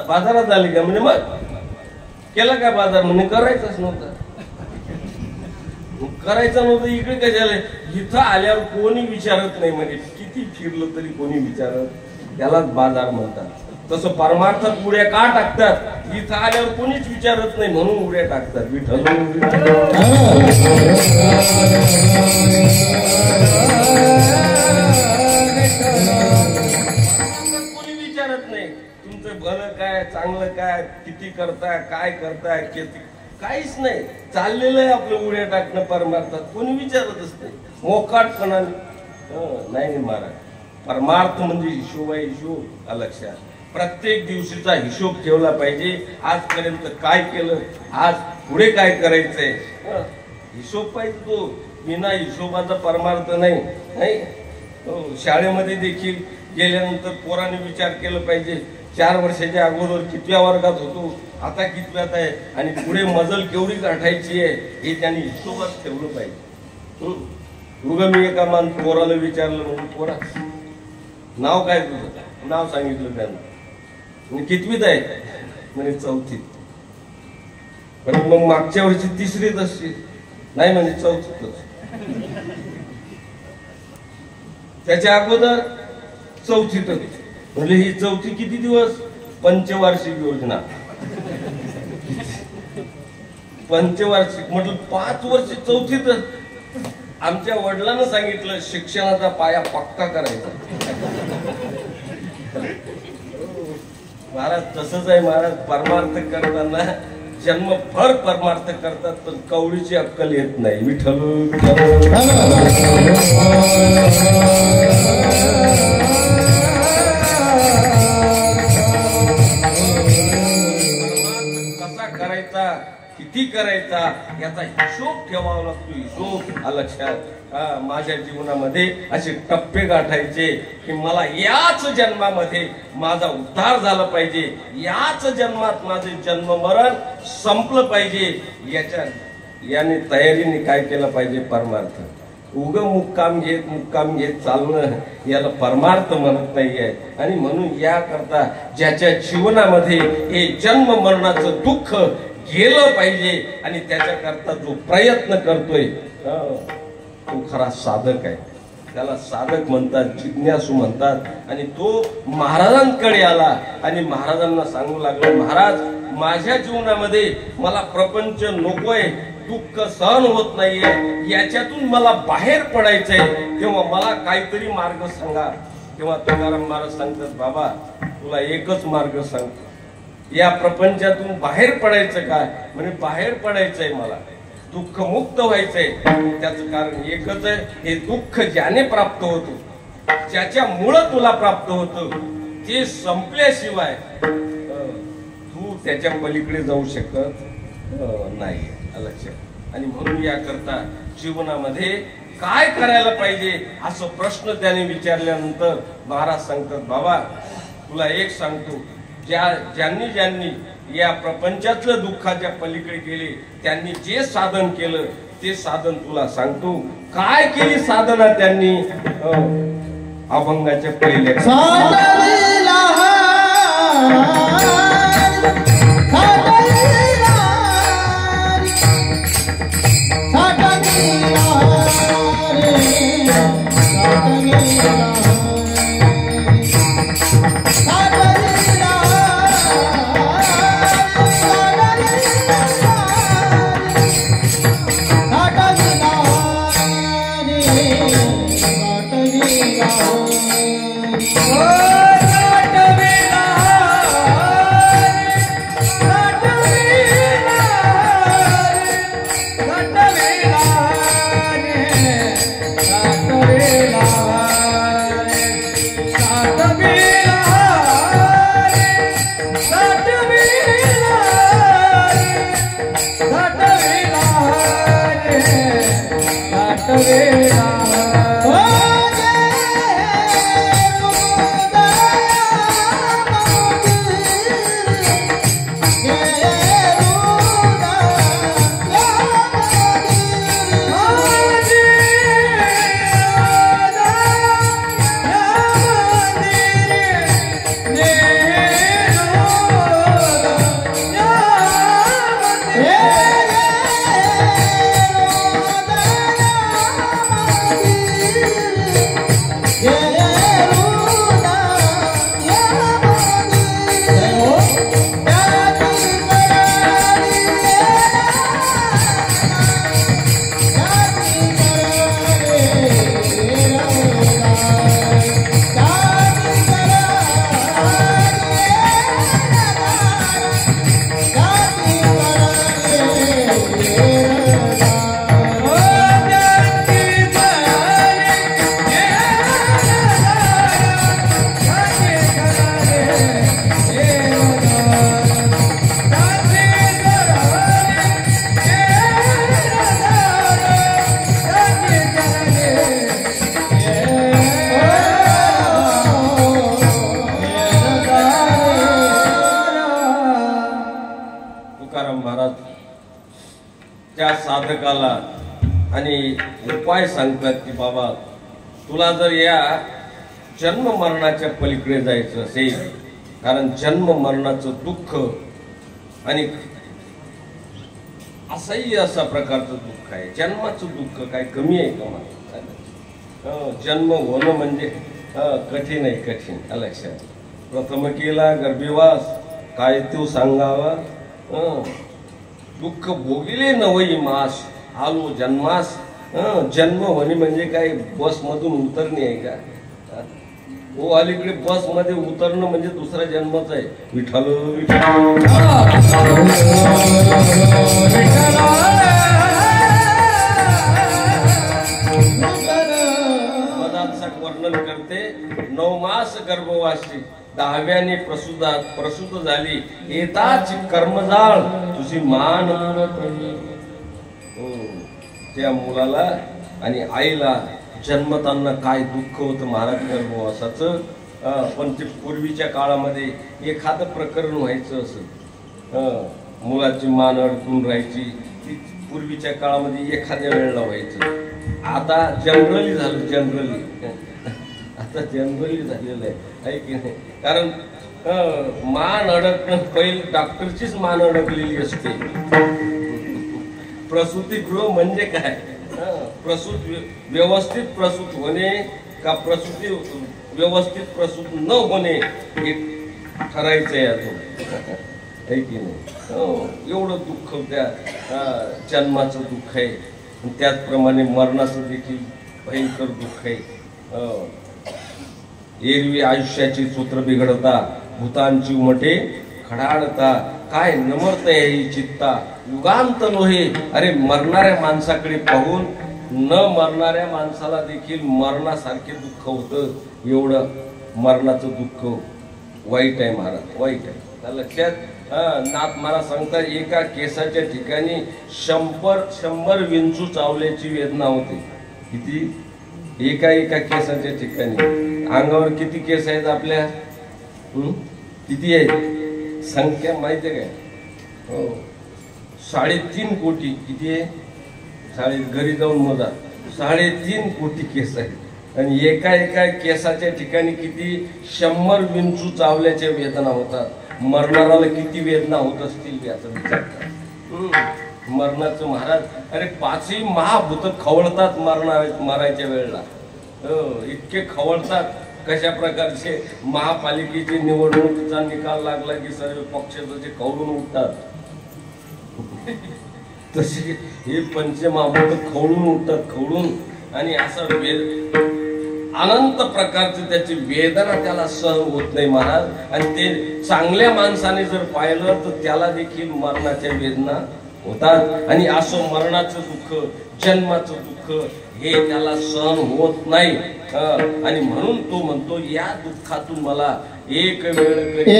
बाजारात आले का, म्हणजे मग केला काय बाजार, म्हणजे करायचंच नव्हतं. करायचं नव्हतं इकडे कशाला, इथं आल्यावर कोणी विचारत नाही, म्हणजे किती फिरलं तरी कोणी विचारत, त्यालाच बाजार म्हणतात. तसं परमार्थात उड्या का टाकतात, इथं आल्यावर कोणीच विचारत नाही म्हणून उड्या टाकतात. विठ्ठल कोणी विचारत नाही तुमचं भलं काय चांगलं काय, किती करताय काय करताय, किती काहीच नाही, चाललेलं आहे आपलं उड्या टाकणं परमार्थात. कोणी विचारतच नाही मोकाटपणाने. नाही महाराज, परमार्थ म्हणजे हिशोब आहे, हिशोब. लक्षात, प्रत्येक दिवशीचा हिशोब ठेवला पाहिजे. आजपर्यंत काय केलं, आज पुढे काय करायचंय, हिशोब पाहिजे तो. बिना हिशोबाचा परमार्थ नाही. शाळेमध्ये देखील गेल्यानंतर पोराने विचार केला पाहिजे, 4 वर्षाच्या अगोदर कितव्या वर्गात होतो, आता कितव्यात आहे, आणि पुढे मजल केवढी गाठायची आहे, हे त्यांनी हिशोबात ठेवलं पाहिजे. उगा मी एका पोराला विचारलं, म्हणून पोरा नाव काय तुझं, नाव सांगितलं त्यानं, कितवीत आहे म्हणजे 4थीत. पण मग मागच्या वर्षी 3रीत असतील, नाही म्हणजे 4थीतच. त्याच्या अगोदर 4थीतच, म्हणजे ही 4थी किती दिवस, पंचवार्षिक योजना. पंचवार्षिक म्हटलं 5 वर्ष 4थीतच. आमच्या वडिलांना सांगितलं शिक्षणाचा पाया पक्का करायचा. महाराज तसंच आहे महाराज, परमार्थ करताना जन्मभर परमार्थ करतात पण कवडीची अक्कल येत नाही. विठ्ठल कसा करायचा, किती करायचा, याचा हिशोब ठेवावा लागतो. हिशोब लक्षात. माझ्या जीवनामध्ये असे टप्पे गाठायचे की मला याच जन्मामध्ये माझा उद्धार झाला पाहिजे, याच जन्मात माझे जन्म मरण संपलं पाहिजे. याने तयारीने काय केलं पाहिजे, परमार्थ. मुक्काम घेत चालणं याला परमार्थ म्हणत नाहीये. आणि म्हणून याकरता ज्याच्या जीवनामध्ये हे जन्म मरणाचं दुःख गेलं पाहिजे आणि त्याच्याकरता जो प्रयत्न करतोय तो खरा साधक आहे. त्याला साधक म्हणतात, जिज्ञासू म्हणतात. आणि तो महाराजांकडे आला आणि महाराजांना सांगू लागला, महाराज माझ्या जीवनामध्ये मला प्रपंच नकोय, दुःख सहन होत नाहीये, याच्यातून मला बाहेर पडायचंय, तेव्हा मला काहीतरी मार्ग सांगा. तेव्हा तुकाराम महाराज सांगतात, बाबा तुला एकच मार्ग सांगतो, या प्रपंचातून बाहेर पडायचं काय? म्हणजे बाहेर पडायचंय, मला दुःख मुक्त व्हायचंय. त्याचं कारण एकच आहे, हे दुःख ज्याने प्राप्त होतो, ज्याच्यामुळं तुला प्राप्त होतं, ते संपल्याशिवाय तू त्याच्या पलीकडे जाऊ शकत नाही. लक्षात. आणि म्हणून याकरता जीवनामध्ये काय करायला पाहिजे असं प्रश्न त्याने विचारल्यानंतर महाराज सांगतात, बाबा तुला एक सांगतो, ज्यांनी या प्रपंचातलं दुःखाच्या पलीकडे गेले, त्यांनी जे साधन केलं ते साधन तुला सांगतो. काय केली साधना त्यांनी? अभंगाच्या पहिल्या साधकाला आणि उपाय सांगतात की बाबा तुला जर या जन्म मरणाच्या पलीकडे जायचं असेल, कारण जन्म मरणाचं दुःख आणि असह्य असा प्रकारचं दुःख आहे. जन्माचं दुःख काय कमी आहे का मला? जन्म होणं म्हणजे कठीण आहे, कठीण. लक्षात. प्रथम केला गर्भिवास, काय तो सांगावा, दुःख भोगिले नवई मास, आलो जन्मास. जन्म होणे म्हणजे काय बस मधून उतरणे आहे का? हो, अलीकडे बस मध्ये उतरणं म्हणजे दुसरा जन्मच आहे. विठ्ठल मदांचा वर्णन करते. 9 मास गर्भवासी, 10व्याने प्रसूत झाली, येताच कर्मजाळ तुझी मान. त्या मुलाला आणि आईला जन्मताना काय दुःख होतं महाराज गर्भवासाचं. पण ते पूर्वीच्या काळामध्ये एखादं प्रकरण व्हायचं असं, मुलाची मान अडकून राहायची, ती पूर्वीच्या काळामध्ये एखाद्या वेळेला व्हायचं. आता जनरली झालं, जनरली आता जनरली झालेलं आहे की नाही? कारण मान अडकणं पहिली डॉक्टरचीच मान अडकलेली असते. प्रसूतिगृह म्हणजे काय? व्यवस्थित प्रसूत होणे का प्रसूती व्यवस्थित प्रसूत न होणे हे ठरायचं आहे यातून, आहे की नाही? एवढं दुःख त्या जन्माचं दुःख आहे. त्याचप्रमाणे मरणाचं देखील भयंकर दुःख आहे. एरवी आयुष्याची सूत्र बिघडता, भूतांची उमटे खडाडता, काय नमर्त ही चित्ता युगांत लोहे. अरे मरणाऱ्या माणसाकडे पाहून न मरणाऱ्या माणसाला देखील मरणासारखे दुःख होतं. एवढं मरणाचं दुःख वाईट आहे महाराज, वाईट आहे. लक्षात नाथ महाराज सांगतात, एका केसाच्या ठिकाणी 100 विंचू चावल्याची वेदना होते. किती? एका केसाच्या ठिकाणी. अंगावर किती केस आहेत आपल्या? किती आहेत? संख्या माहिती आहे काय? हो, 3.5 कोटी. किती आहे? घरी जाऊन मोजा. 3.5 कोटी केस आहेत. आणि एका केसाच्या ठिकाणी किती 100 विंचू चावल्याच्या वेदना होतात. मरणाराला किती वेदना होत असतील याचा विचार करा. मरणाचं महाराज, अरे 5ही महाभूत खवळतात मरायच्या वेळेला. इतके खवळतात. कशा प्रकारचे? महापालिकेची निवडणुकीचा निकाल लागला की सर्व पक्ष जसे खवळून उठतात, तसे हे पंचमहाभूत खवळून उठतात, खवळून. आणि असं अनंत प्रकारची त्याची वेदना त्याला सहन होत नाही महाराज. आणि ते चांगल्या माणसाने जर पाहिलं तर त्याला देखील मरणाच्या वेदना होतात. आणि असं मरणाचं दुःख, जन्माचं दुःख हे त्याला सहन होत नाही. आणि म्हणून तो म्हणतो, या दुःखातून मला एक वेळ वेगळे.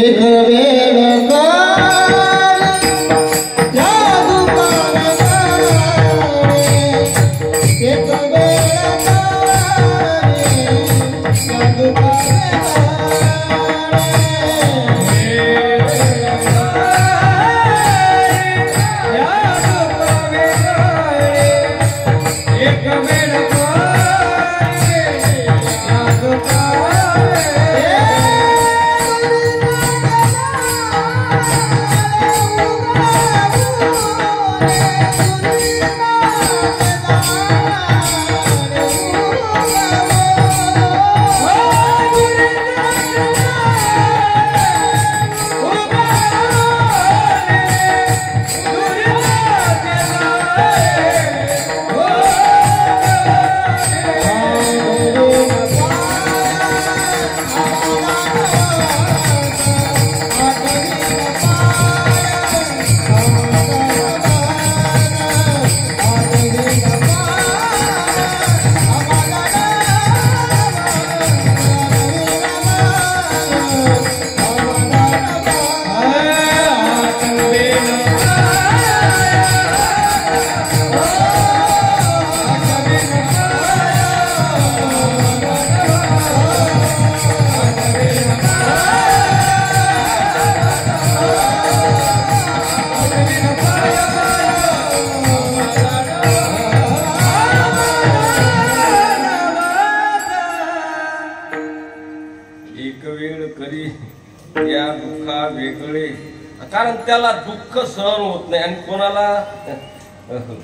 कारण त्याला दुःख सहन होत नाही. आणि कोणाला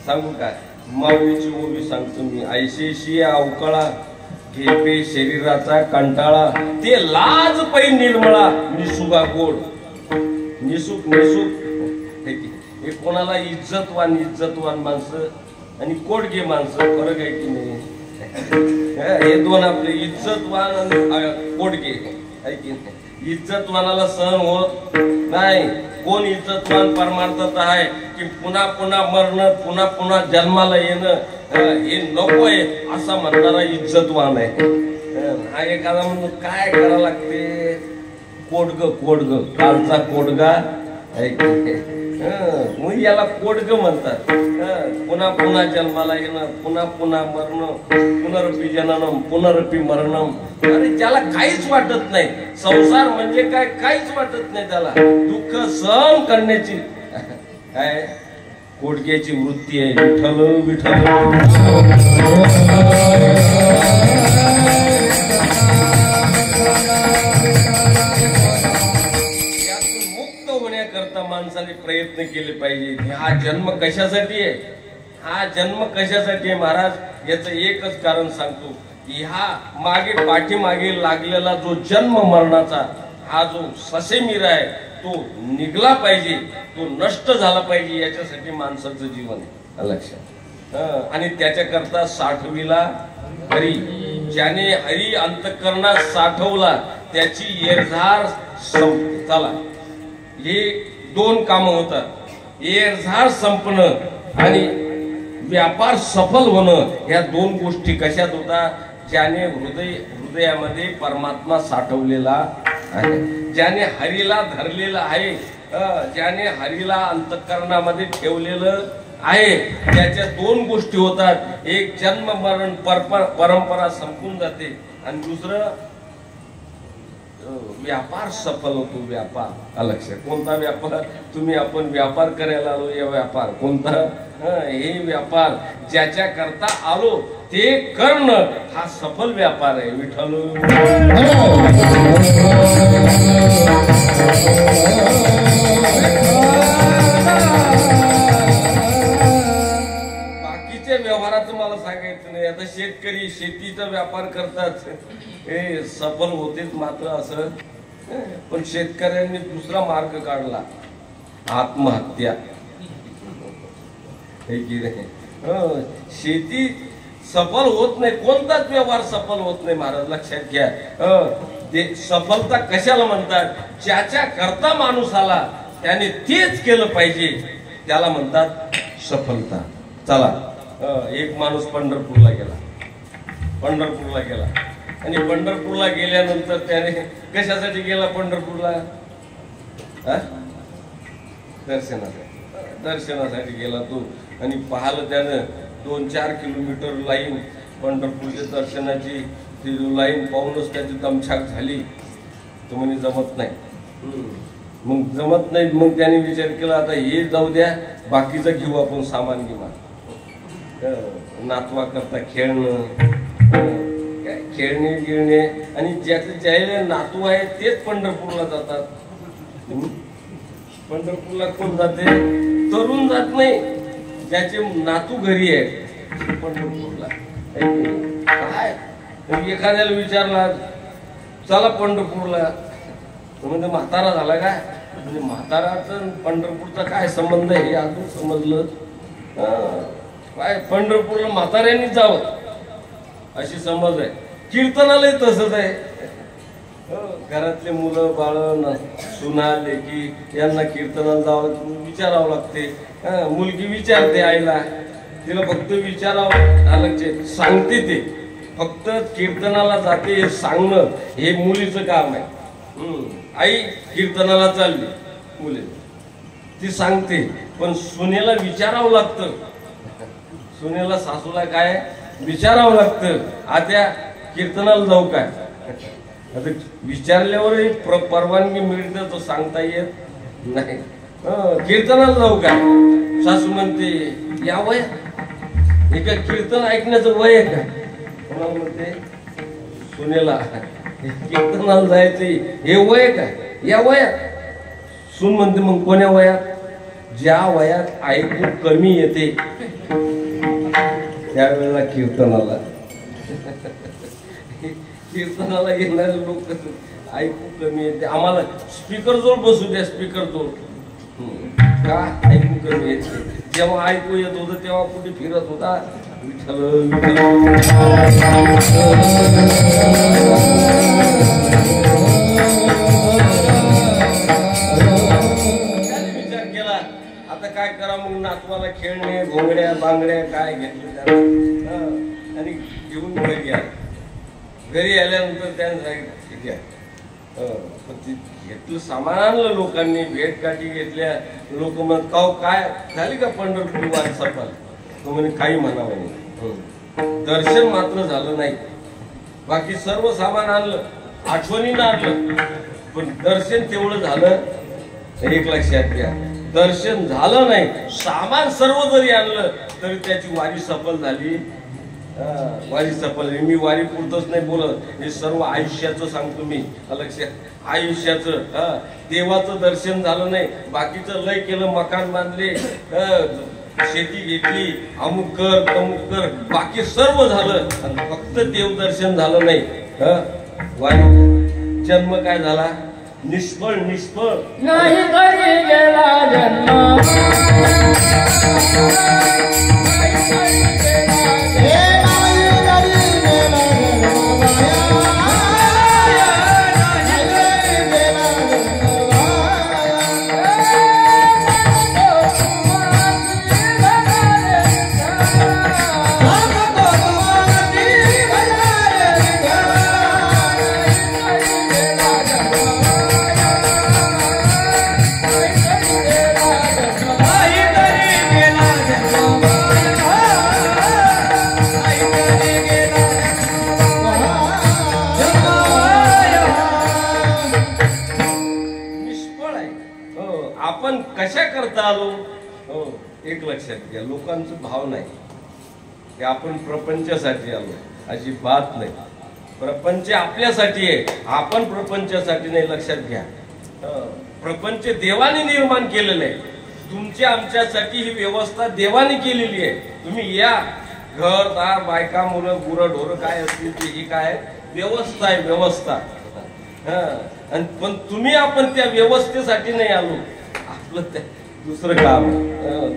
सांगू काय? माऊलीची ओवी सांगतो मी. ऐशेशी अवकाळा घेपे शरीराचा कंटाळा, ते लाज पै निर्मळा निसुगा गोड. निसुक हे कोणाला? इज्जतवान माणसं आणि कोडगे माणसं. फरक आहे की नाही? हे दोन आपले इज्जतवान आणि कोडगे आहे की नाही? इज्जतवानाला सहन होत नाही. कोण इज्जतवान परमार्थात आहे की पुन्हा पुन्हा मरणं, पुन्हा पुन्हा जन्माला येणं हे नकोय असा म्हणणारा इज्जतवान आहे. हा एखादा म्हणून काय करावं लागते? कोडग कालचा कोडगा मग याला कोडग म्हणतात. पुन्हा पुन्हा जन्माला येणं, पुन्हा पुन्हा मरणं, पुनरपी जननम पुनरपी मरणम. अरे त्याला काहीच वाटत नाही. संसार म्हणजे काय? काहीच वाटत नाही त्याला. दुःख सहन करण्याची काय कोडग्याची वृत्ती आहे. विठ्ठल विठ्ठल प्रयत्न केले पाहिजे. हा जन्म कशासाठी आहे, हा जन्म कशासाठी आहे महाराज, याचं एकच कारण सांगतो. ह्या मागे पाठीमागे लागलेला जो जन्म मरणाचा हा जो ससेमिरा आहे तो निघला पाहिजे, तो नष्ट झाला पाहिजे. याच्यासाठी माणसाचं जीवन आहे लक्षात. आणि त्याच्याकरता साठविला हरी. ज्याने हरी अंतःकरणात साठवला त्याची एरझार संपते. चला हे दोन कामं होतात, एरझार संपणं आणि व्यापार सफल होणं. ह्या दोन गोष्टी कशात होतात, ज्याने हृदयामध्ये परमात्मा साठवलेला आहे, ज्याने हरीला धरलेलं आहे, ज्याने हरीला अंतःकरणामध्ये ठेवलेलं आहे, त्याच्या दोन गोष्टी होतात. एक जन्म मरण परंपरा संपून जाते आणि दुसरं व्यापार सफल होतो. व्यापार अलक्ष कोणता व्यापार, तुम्ही आपण व्यापार करायला आलो, या व्यापार कोणता, हे व्यापार ज्याच्या करता आलो ते करणं हा सफल व्यापार आहे. विठ्ठल बाकीच्या व्यवहाराचं मला सांगायचं नाही. आता शेतकरी शेतीचा व्यापार करतात, हे सफल होतेच मात्र असं. पण शेतकऱ्यांनी दुसरा मार्ग काढला, आत्महत्या. शेती सफल होत नाही, कोणताच व्यवहार सफल होत नाही महाराज लक्षात घ्या. ते सफलता कशाला म्हणतात, ज्याच्या करता माणूस आला त्याने तेच केलं पाहिजे, त्याला म्हणतात सफलता. चला एक माणूस पंढरपूरला गेला आणि पंढरपूरला गेल्यानंतर त्याने कशासाठी गेला पंढरपूरला, दर्शनासाठी गेला तो. आणि पाहिलं त्यानं 2-4 किलोमीटर लाईन पंढरपूरच्या दर्शनाची, ती लाईन पाहूनच त्याची दमछाक झाली. तो म्हणे जमत नाही. मग त्याने विचार केला आता हे जाऊ द्या, बाकीचं घेऊ आपण सामान गिमान. नातवा करता खेळणे गिळणे. आणि ज्याचे नातू आहे तेच पंढरपूरला जातात. पंढरपूरला कोण जाते, तरुण जात नाही, ज्याचे नातू घरी आहे पंढरपूरला. काय एखाद्याला विचारला चला पंढरपूरला, म्हणजे म्हातारा झाला काय, म्हणजे म्हाताराचं पंढरपूरचा काय संबंध आहे हे अजून समजलं. काय पंढरपूरला म्हाताऱ्यांनी जावं अशी समज आहे. कीर्तनालाही तसंच आहे. घरातले मुलं बाळ सुना लेकी यांना कीर्तनाला जावं विचारावं लागते. मुलगी विचारते आईला, तिला फक्त विचारावं आलं, सांगते ते फक्त कीर्तनाला जाते हे सांगणं हे मुलीचं काम आहे. आई कीर्तनाला चालली, मुली ती सांगते, पण सुनेला विचारावं लागतं. सुनेला सासूला काय विचारावं लागतं, आत्या कीर्तनाला जाऊ काय. आता विचारल्यावरही परवानगी मिळते तर सांगता येत नाही. कीर्तनाला जाऊ काय, सासू म्हणते या वयात एका कीर्तन ऐकण्याचं वय आहे का. कोणाला म्हणते सुनेला कीर्तनाला जायचंय हे वय काय, या वयात. सून म्हणते मग कोण्या वयात, ज्या वयात ऐकू कमी येते त्यावेळेला कीर्तनाला. कीर्तनाला येणारे लोक ऐकू कमी येते, आम्हाला स्पीकर जवळ बसू द्या, स्पीकर जवळ का ऐकू कमी येते. जेव्हा ऐकू येत होतं तेव्हा कुठे फिरत होता. विठ्ठल विचार केला आता काय करा, मग नातवाला खेळणे घोंगड्या बांगड्या काय घेतलं त्याला आणि घेऊन घरी आले. घरी आल्यानंतर त्याने सांगितलं घेतलं सामान आणलं लोकांनी, भेटगाठी घेतल्या. लोक म्हणत काव काय झाली का पंढरपूर वाट सफल. तो म्हणे काही म्हणा म्हणे, दर्शन मात्र झालं नाही. बाकी सर्व सामान आणलं, आठवणीनं आणलं, पण दर्शन तेवढं झालं. एक लक्षात घ्या, दर्शन झालं नाही, सामान सर्व जरी आणलं तरी त्याची वारी सफल झाली वारी सफल. मी वारी पुरतच नाही बोलत, हे सर्व आयुष्याचं सांगतो मी. लक्षात, आयुष्याचं. देवाचं दर्शन झालं नाही, बाकीचं लय केलं, मकान बांधले, शेती घेतली, अमुक कर तमुक कर, बाकी सर्व झालं, आणि फक्त देव दर्शन झालं नाही. वारी जन्म काय झाला? निष्फळ. निष्फळ नाही करी गेला जन्म. आपण कशा करता आलो? एक लक्षात घ्या, लोकांचा भाव नाही की आपण प्रपंचासाठी आलो, अशी बात नाही. प्रपंच आपल्यासाठी आहे, आपण प्रपंचासाठी नाही. लक्षात घ्या, प्रपंच देवाने निर्माण केलेलं आहे. तुमच्या आमच्यासाठी ही व्यवस्था देवाने केलेली आहे. तुम्ही या, घर दार बायका मुलं गुरं ढोरं काय असतील ते, ही काय व्यवस्था आहे, व्यवस्था. पण तुम्ही आपण त्या व्यवस्थेसाठी नाही आलो, आपलं दुसरं काम.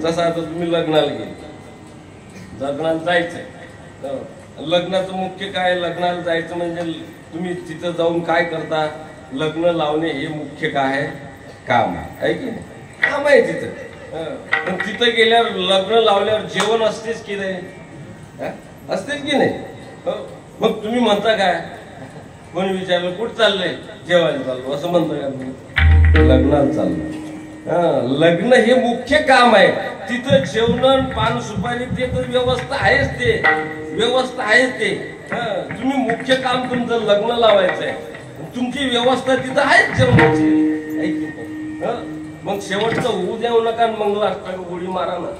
जसं आता तुम्ही लग्नाला गेले, लग्नाला जायचंय, लग्नाचं मुख्य काय? लग्नाला जायचं म्हणजे तुम्ही तिथं जाऊन काय करता? लग्न लावणे हे मुख्य काय आहे? काम आहे की नाही? काम आहे तिथं. पण तिथं गेल्यावर, लग्न लावल्यावर जेवण असतेच की नाही? असतेच की नाही? मग तुम्ही म्हणता काय? कोणी विचारलं कुठं चाललंय? जेवायला चाललो असं म्हणतो का तुम्ही? लग्नाला चाललो. लग्न हे मुख्य काम आहे. तिथं जेवण पान सुपारी ते तर व्यवस्था आहेच, ते व्यवस्था आहेच ते. तुम्ही मुख्य काम तुमचं लग्न लावायचं आहे, तुमची व्यवस्था तिथं आहेच जेवणाची. मग शेवटचं होऊ देऊ नका, मंगल असता गोळी मारा ना.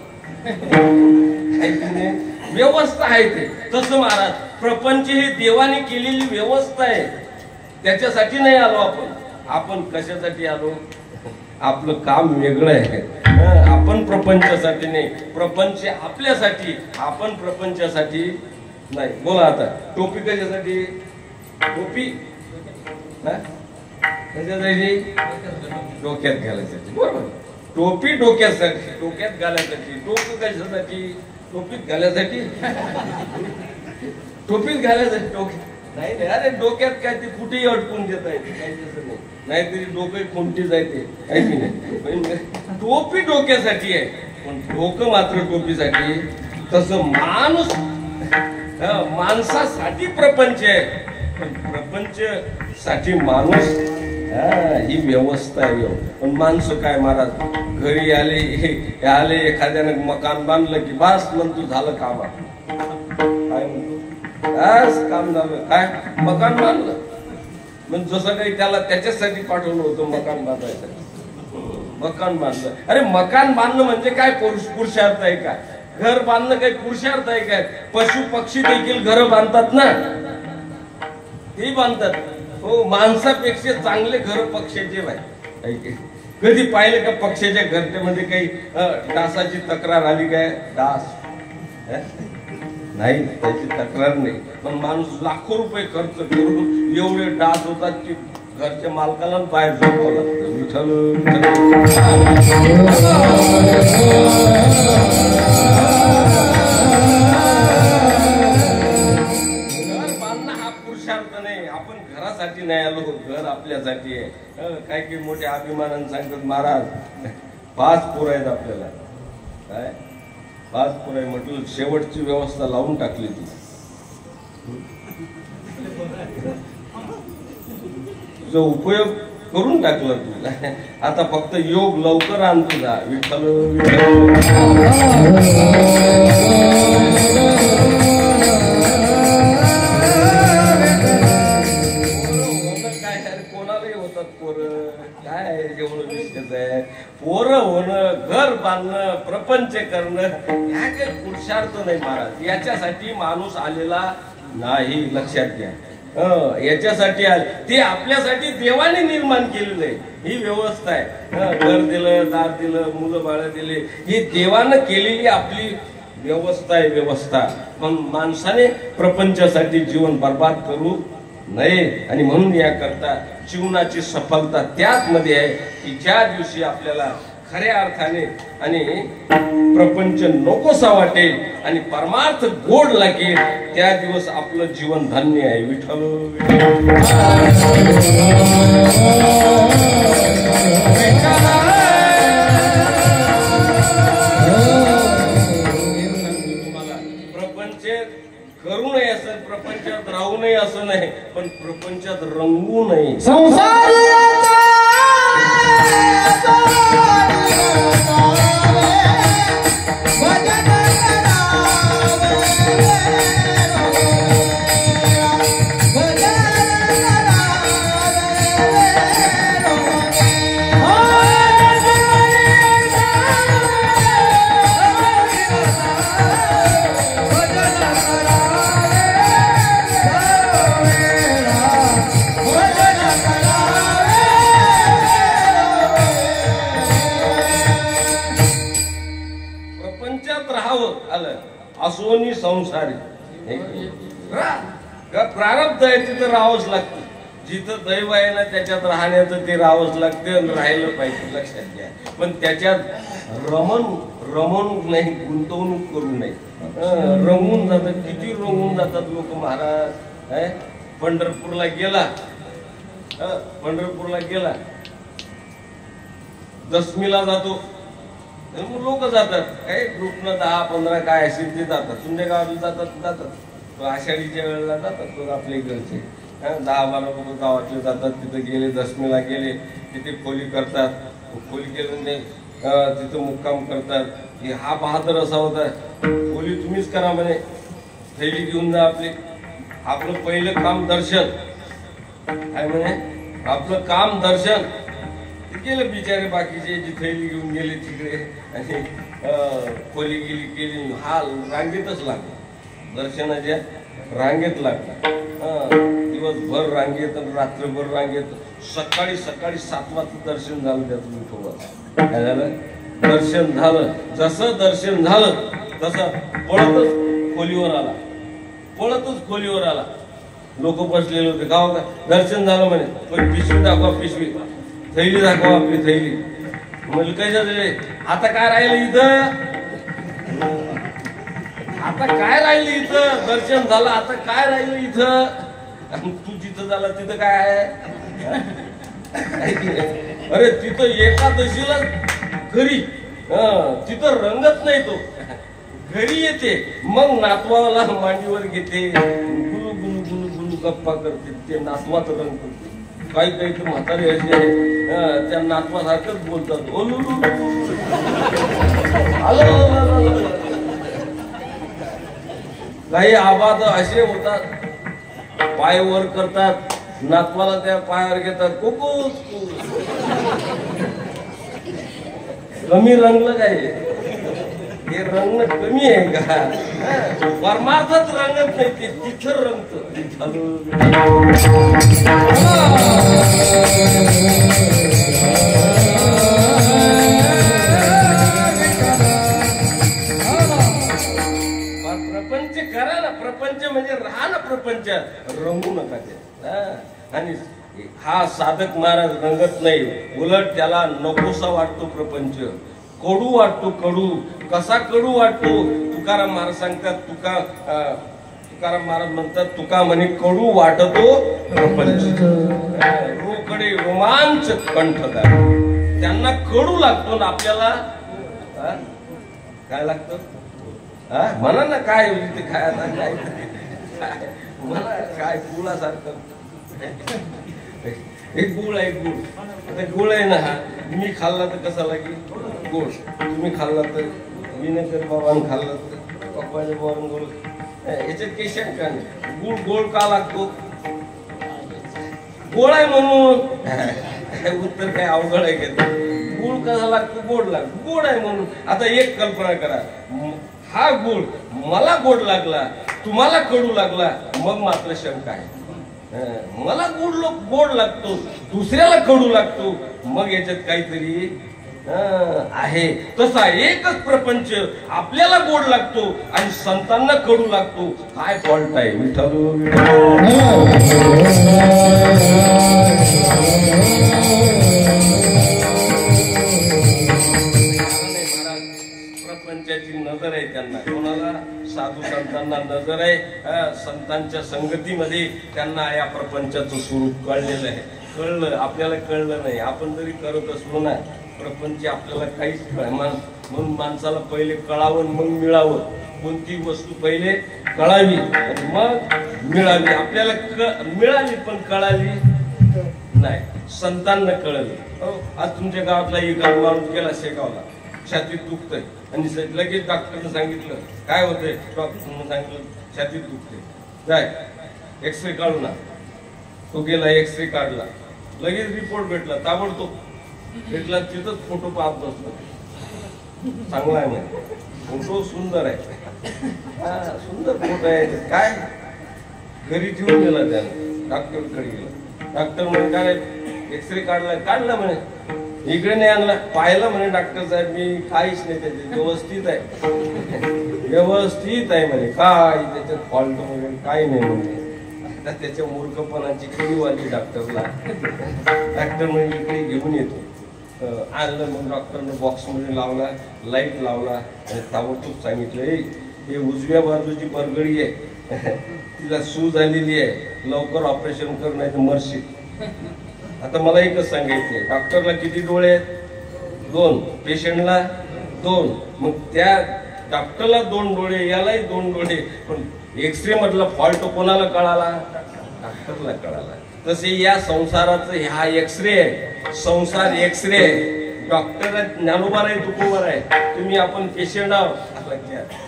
व्यवस्था आहे ते. तसं महाराज, प्रपंच हे देवाने केलेली व्यवस्था आहे, त्याच्यासाठी नाही आलो आपण. आपण कशासाठी आलो? आपलं काम वेगळं आहे. आपण प्रपंचासाठी नाही, प्रपंच आपल्यासाठी, आपण प्रपंचासाठी नाही. बोला आता, टोपी कशासाठी? टोपी कशासाठी? डोक्यात घालायसाठी. बरोबर, टोपी डोक्यासाठी, डोक्यात घालायसाठी. टोपी कशासाठी? टोपीत घालायसाठी. टोपीत घालायसाठी डोक्यात नाही. अरे डोक्यात काय ते कुठेही अडकून देता येते, काही तसं नाही. नाहीतरी डोकं कोणती जायते, आहे की नाही? टोपी डोक्यासाठी आहे, पण डोकं मात्र टोपीसाठी. तसं माणूस, माणसासाठी प्रपंच आहे, पण प्रपंच साठी माणूस. ही व्यवस्था आहे. पण माणसं काय महाराज, घरी आले एखाद्यानं मकान बांधलं की बस म्हणतो झालं काम. काय म्हणतो? काम झालं. काय? मकान बांधलं. म्हणजे जसं काही त्याला त्याच्यासाठी पाठवलं होतं मकान बांधायचं, मकान बांधलं. अरे मकान बांधणं म्हणजे काय पुरुषार्थ आहे का? घर बांधणं काही पुरुषार्थ आहे काय? पशु पक्षी देखील घर बांधतात ना, ते बांधतात. हो, माणसापेक्षा चांगले घर पक्ष्याचे नाही. कधी पाहिलं का पक्ष्याच्या घरच्यामध्ये काही डासाची तक्रार आली काय? डास नाही, त्याची तक्रार नाही. पण माणूस लाखो रुपये खर्च करून एवढे डास होतात की घरच्या मालकाला बाहेर झोपावं लागतं. विठ्ठल घर बांधणं हा पुरुषार्थ नाही. आपण घरासाठी नाही आलो, घर आपल्यासाठी आहे. काय काही मोठे अभिमानाने सांगतात महाराज 5 पोरं आहेत आपल्याला. काय 5 पोरं आहे म्हटलं, शेवटची व्यवस्था लावून टाकली ती. तुझा उपयोग करून टाकला तुला. आता फक्त योग लवकर आण तुझा. विठ्ठल पोरं बांधणं मानणं, प्रपंच करणं ह्या काही पुरुषार्थ नाही महाराज. याच्यासाठी माणूस आलेला नाही, लक्षात घ्या. याच्यासाठी आले ते आपल्यासाठी देवाने निर्माण केलेलं आहे. ही व्यवस्था आहे. घर दिलं, दार दिलं, मुलं बाळ दिले, ही देवानं केलेली आपली व्यवस्था आहे. व्यवस्था मग माणसाने प्रपंचासाठी जीवन बर्बाद करू नये. आणि म्हणून याकरता जीवनाची सफलता त्याच मध्ये आहे की ज्या दिवशी आपल्याला खऱ्या अर्थाने आणि प्रपंच नकोसा वाटेल आणि परमार्थ गोड लागेल, त्या दिवस आपलं जीवन धन्य आहे. विठ्ठल तुम्हाला प्रपंच करू नये असं, प्रपंचात राहू नये असं नाही, पण प्रपंचात रंगू नये. असोनी संसारी प्रारब्ध आहे तिथं राहावंच लागतं. जिथं दैव आहे ना त्याच्यात राहण्याचं ते राहावंच लागतं आणि राहिलं पाहिजे, लक्षात घ्या. पण त्याच्यात रमण नाही, गुंतवणूक करू नये. रंगून जातात, किती रंगून जातात लोक महाराज. पंढरपूरला गेला, दशमीला जातो, लोक जातात काय ग्रुपनं 10-15 काय असेल ते जातात. तुमच्या गावाला जातात, आषाढीच्या वेळेला जातात आपल्या इकडचे 10-12 लोक गावातले जातात. तिथे गेले, दशमीला गेले, तिथे खोली करतात. खोली केलं तिथं मुक्काम करतात. हा बहादर असा होता, खोली तुम्हीच करा म्हणे, थैली घेऊन जा आपली. आपलं पहिलं काम दर्शन काय म्हणे, आपलं काम दर्शन. गेले बिचारे बाकीचे जी थैली घेऊन गेले तिकडे आणि खोली गेली केली. हा रांगेतच लागला, दर्शनाच्या रांगेत लागला. दिवसभर रांगेत आणि रात्रभर रांगेत. सकाळी 7 वाजता दर्शन झालं त्याचं विठोबाचं. काय झालं, दर्शन झालं. जसं दर्शन झालं तसं पळतच खोलीवर आला. लोक बसलेले होते. गाव का दर्शन झालं म्हणे, पण पिशवी दाखवा, पिशवी थैली दाखवा, आपली थैली. म्हणजे काय झालं, आता काय राहिलं इथं, दर्शन झालं, आता काय राहिलं इथं. तू जिथं झाला तिथं काय आहे. अरे तिथं एकादशीला घरी, तिथं रंगत नाही, तो घरी येते, मग नातवाला मांडीवर घेते, गुलू गुलू गुलू गुलू गप्पा करते. ते नातवात रंग करते. काही तर म्हातारे असे आहे, त्या नातवासारखंच बोलतात. काही आवाज असे होतात, पाय वर करतात, नातवाला त्या पायावर घेतात. कमी रंगलं काय, हे रंगणं कमी आहे का. परमार्थात रंगत नाही, ते तिथं रंगत. प्रपंच करा ना, प्रपंच म्हणजे राहा ना, प्रपंच रंगू नका ते. आणि हा साधक महाराज रंगत नाही, उलट त्याला नकोसा वाटतो प्रपंच. कडू वाटतो. कडू कसा कडू वाटतो. तुकाराम महाराज सांगतात, तुकाराम महाराज म्हणतात, तुका म्हणे कडू वाटतो प्रपंच, रोकडे रोमांच कंठदार. त्यांना कडू लागतो ना, आपल्याला काय लागतं. म्हणा ना काय ते काय म्हणा, काय गुळासारखं. एक गुळ आहे, गुळ. आता गुळ आहे ना, हा मी खाल्ला तर कसा लागेल गोड. तुम्ही खाल्ला तर, विनकर बाबांनी खाल्ला तर, पप्पाने बाबांनी गोड. याच्यात काही शंका नाही. गुळ गोड का लागतो, गोड आहे म्हणून. उत्तर काय अवघड आहे का. गुळ कसा लागतो? गोड लागतो. गोड आहे म्हणून. आता एक कल्पना करा, हा गुळ मला गोड लागला, तुम्हाला कडू लागला, मग मात्र शंका आहे. मला गोड लागतो, दुसऱ्याला कडू लागतो, मग याच्यात काहीतरी आहे. तसा एकच प्रपंच आपल्याला गोड लागतो आणि संतांना कडू लागतो. काय फॉल्ट आहे? विठ्ठल प्रपंचाची नजर आहे त्यांना. कोणाला? साधू संतांना नजर आहे. संतांच्या संगतीमध्ये त्यांना या प्रपंचाचं स्वरूप कळलेलं आहे. कळलं, आपल्याला कळलं नाही. आपण जरी करत असलो ना प्रपंच, आपल्याला काहीच कळ. म्हणून माणसाला पहिले कळावं मग मिळावं. कोणती वस्तू पहिले कळावी आणि मग मिळावी. आपल्याला मिळाली पण कळाली नाही. संतांना कळलं. आज तुमच्या गावातला एक माणूस गेला शेगावला, छातीत दुखतंय आणि लगेच डॉक्टरने सांगितलं काय होतंय? डॉक्टरने सांगितलं छातीत दुखते, जाय एक्सरे काढू ना. तो गेला, एक्सरे काढला, लगेच रिपोर्ट भेटला. ताबडतोब भेटला, तिथंच फोटो पाहत बसलो. चांगला आहे म्हणजे फोटो सुंदर आहे. हा सुंदर फोटो आहे. काय घरी ठेवून गेला त्याने, डॉक्टरकडे गेला. डॉक्टर म्हणे काय एक्सरे काढला म्हणे, इकडे नाही आणला. पाहिलं म्हणे डॉक्टर साहेब मी, काहीच नाही त्याचे, व्यवस्थित आहे, व्यवस्थित आहे म्हणे, काय त्याच्यात फॉल्ट वगैरे काही नाही म्हणे. आता त्याच्या मूर्खपणाची किती वाली डॉक्टरला. डॉक्टर म्हणे इकडे घेऊन येतो. आणलं. मग डॉक्टरने बॉक्समध्ये लावला, लाईट लावला आणि ताबडतोब सांगितलं हे उजव्या बाजूची परगडी आहे, तिला सूज आलेली आहे, लवकर ऑपरेशन कर नाही तर मरशील. आता मला एकच सांगायचंय, डॉक्टरला किती डोळे आहेत? 2. पेशंटला 2. मग त्या डॉक्टरला 2 डोळे, यालाही 2 डोळे, पण एक्सरे मधला फॉल्ट कोणाला कळाला? डॉक्टरला कळाला. तसे या संसाराचं हा एक्सरे आहे. संसार एक्सरे आहे. डॉक्टर ज्ञानोबा आहे, तुकोबा आहे. तुम्ही आपण पेशंट आहोत.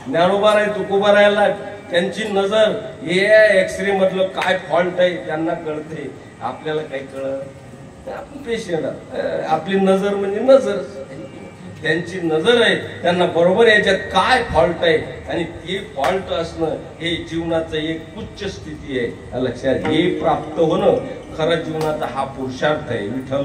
ज्ञानोबा आहे, तुकोबा राहायला त्यांची नजर हे एक्सरे मधलं काय फॉल्ट आहे त्यांना कळते. आपल्याला काही कळत? आपण पेशंट आहोत. आपली नजर म्हणजे नजर, त्यांची नजर आहे. त्यांना बरोबर याच्यात काय फॉल्ट आहे आणि ते फॉल्ट असणं हे जीवनाचं एक उच्च स्थिती आहे. लक्षात, हे प्राप्त होणं खरं जीवनाचा हा पुरुषार्थ आहे. विठ्ठल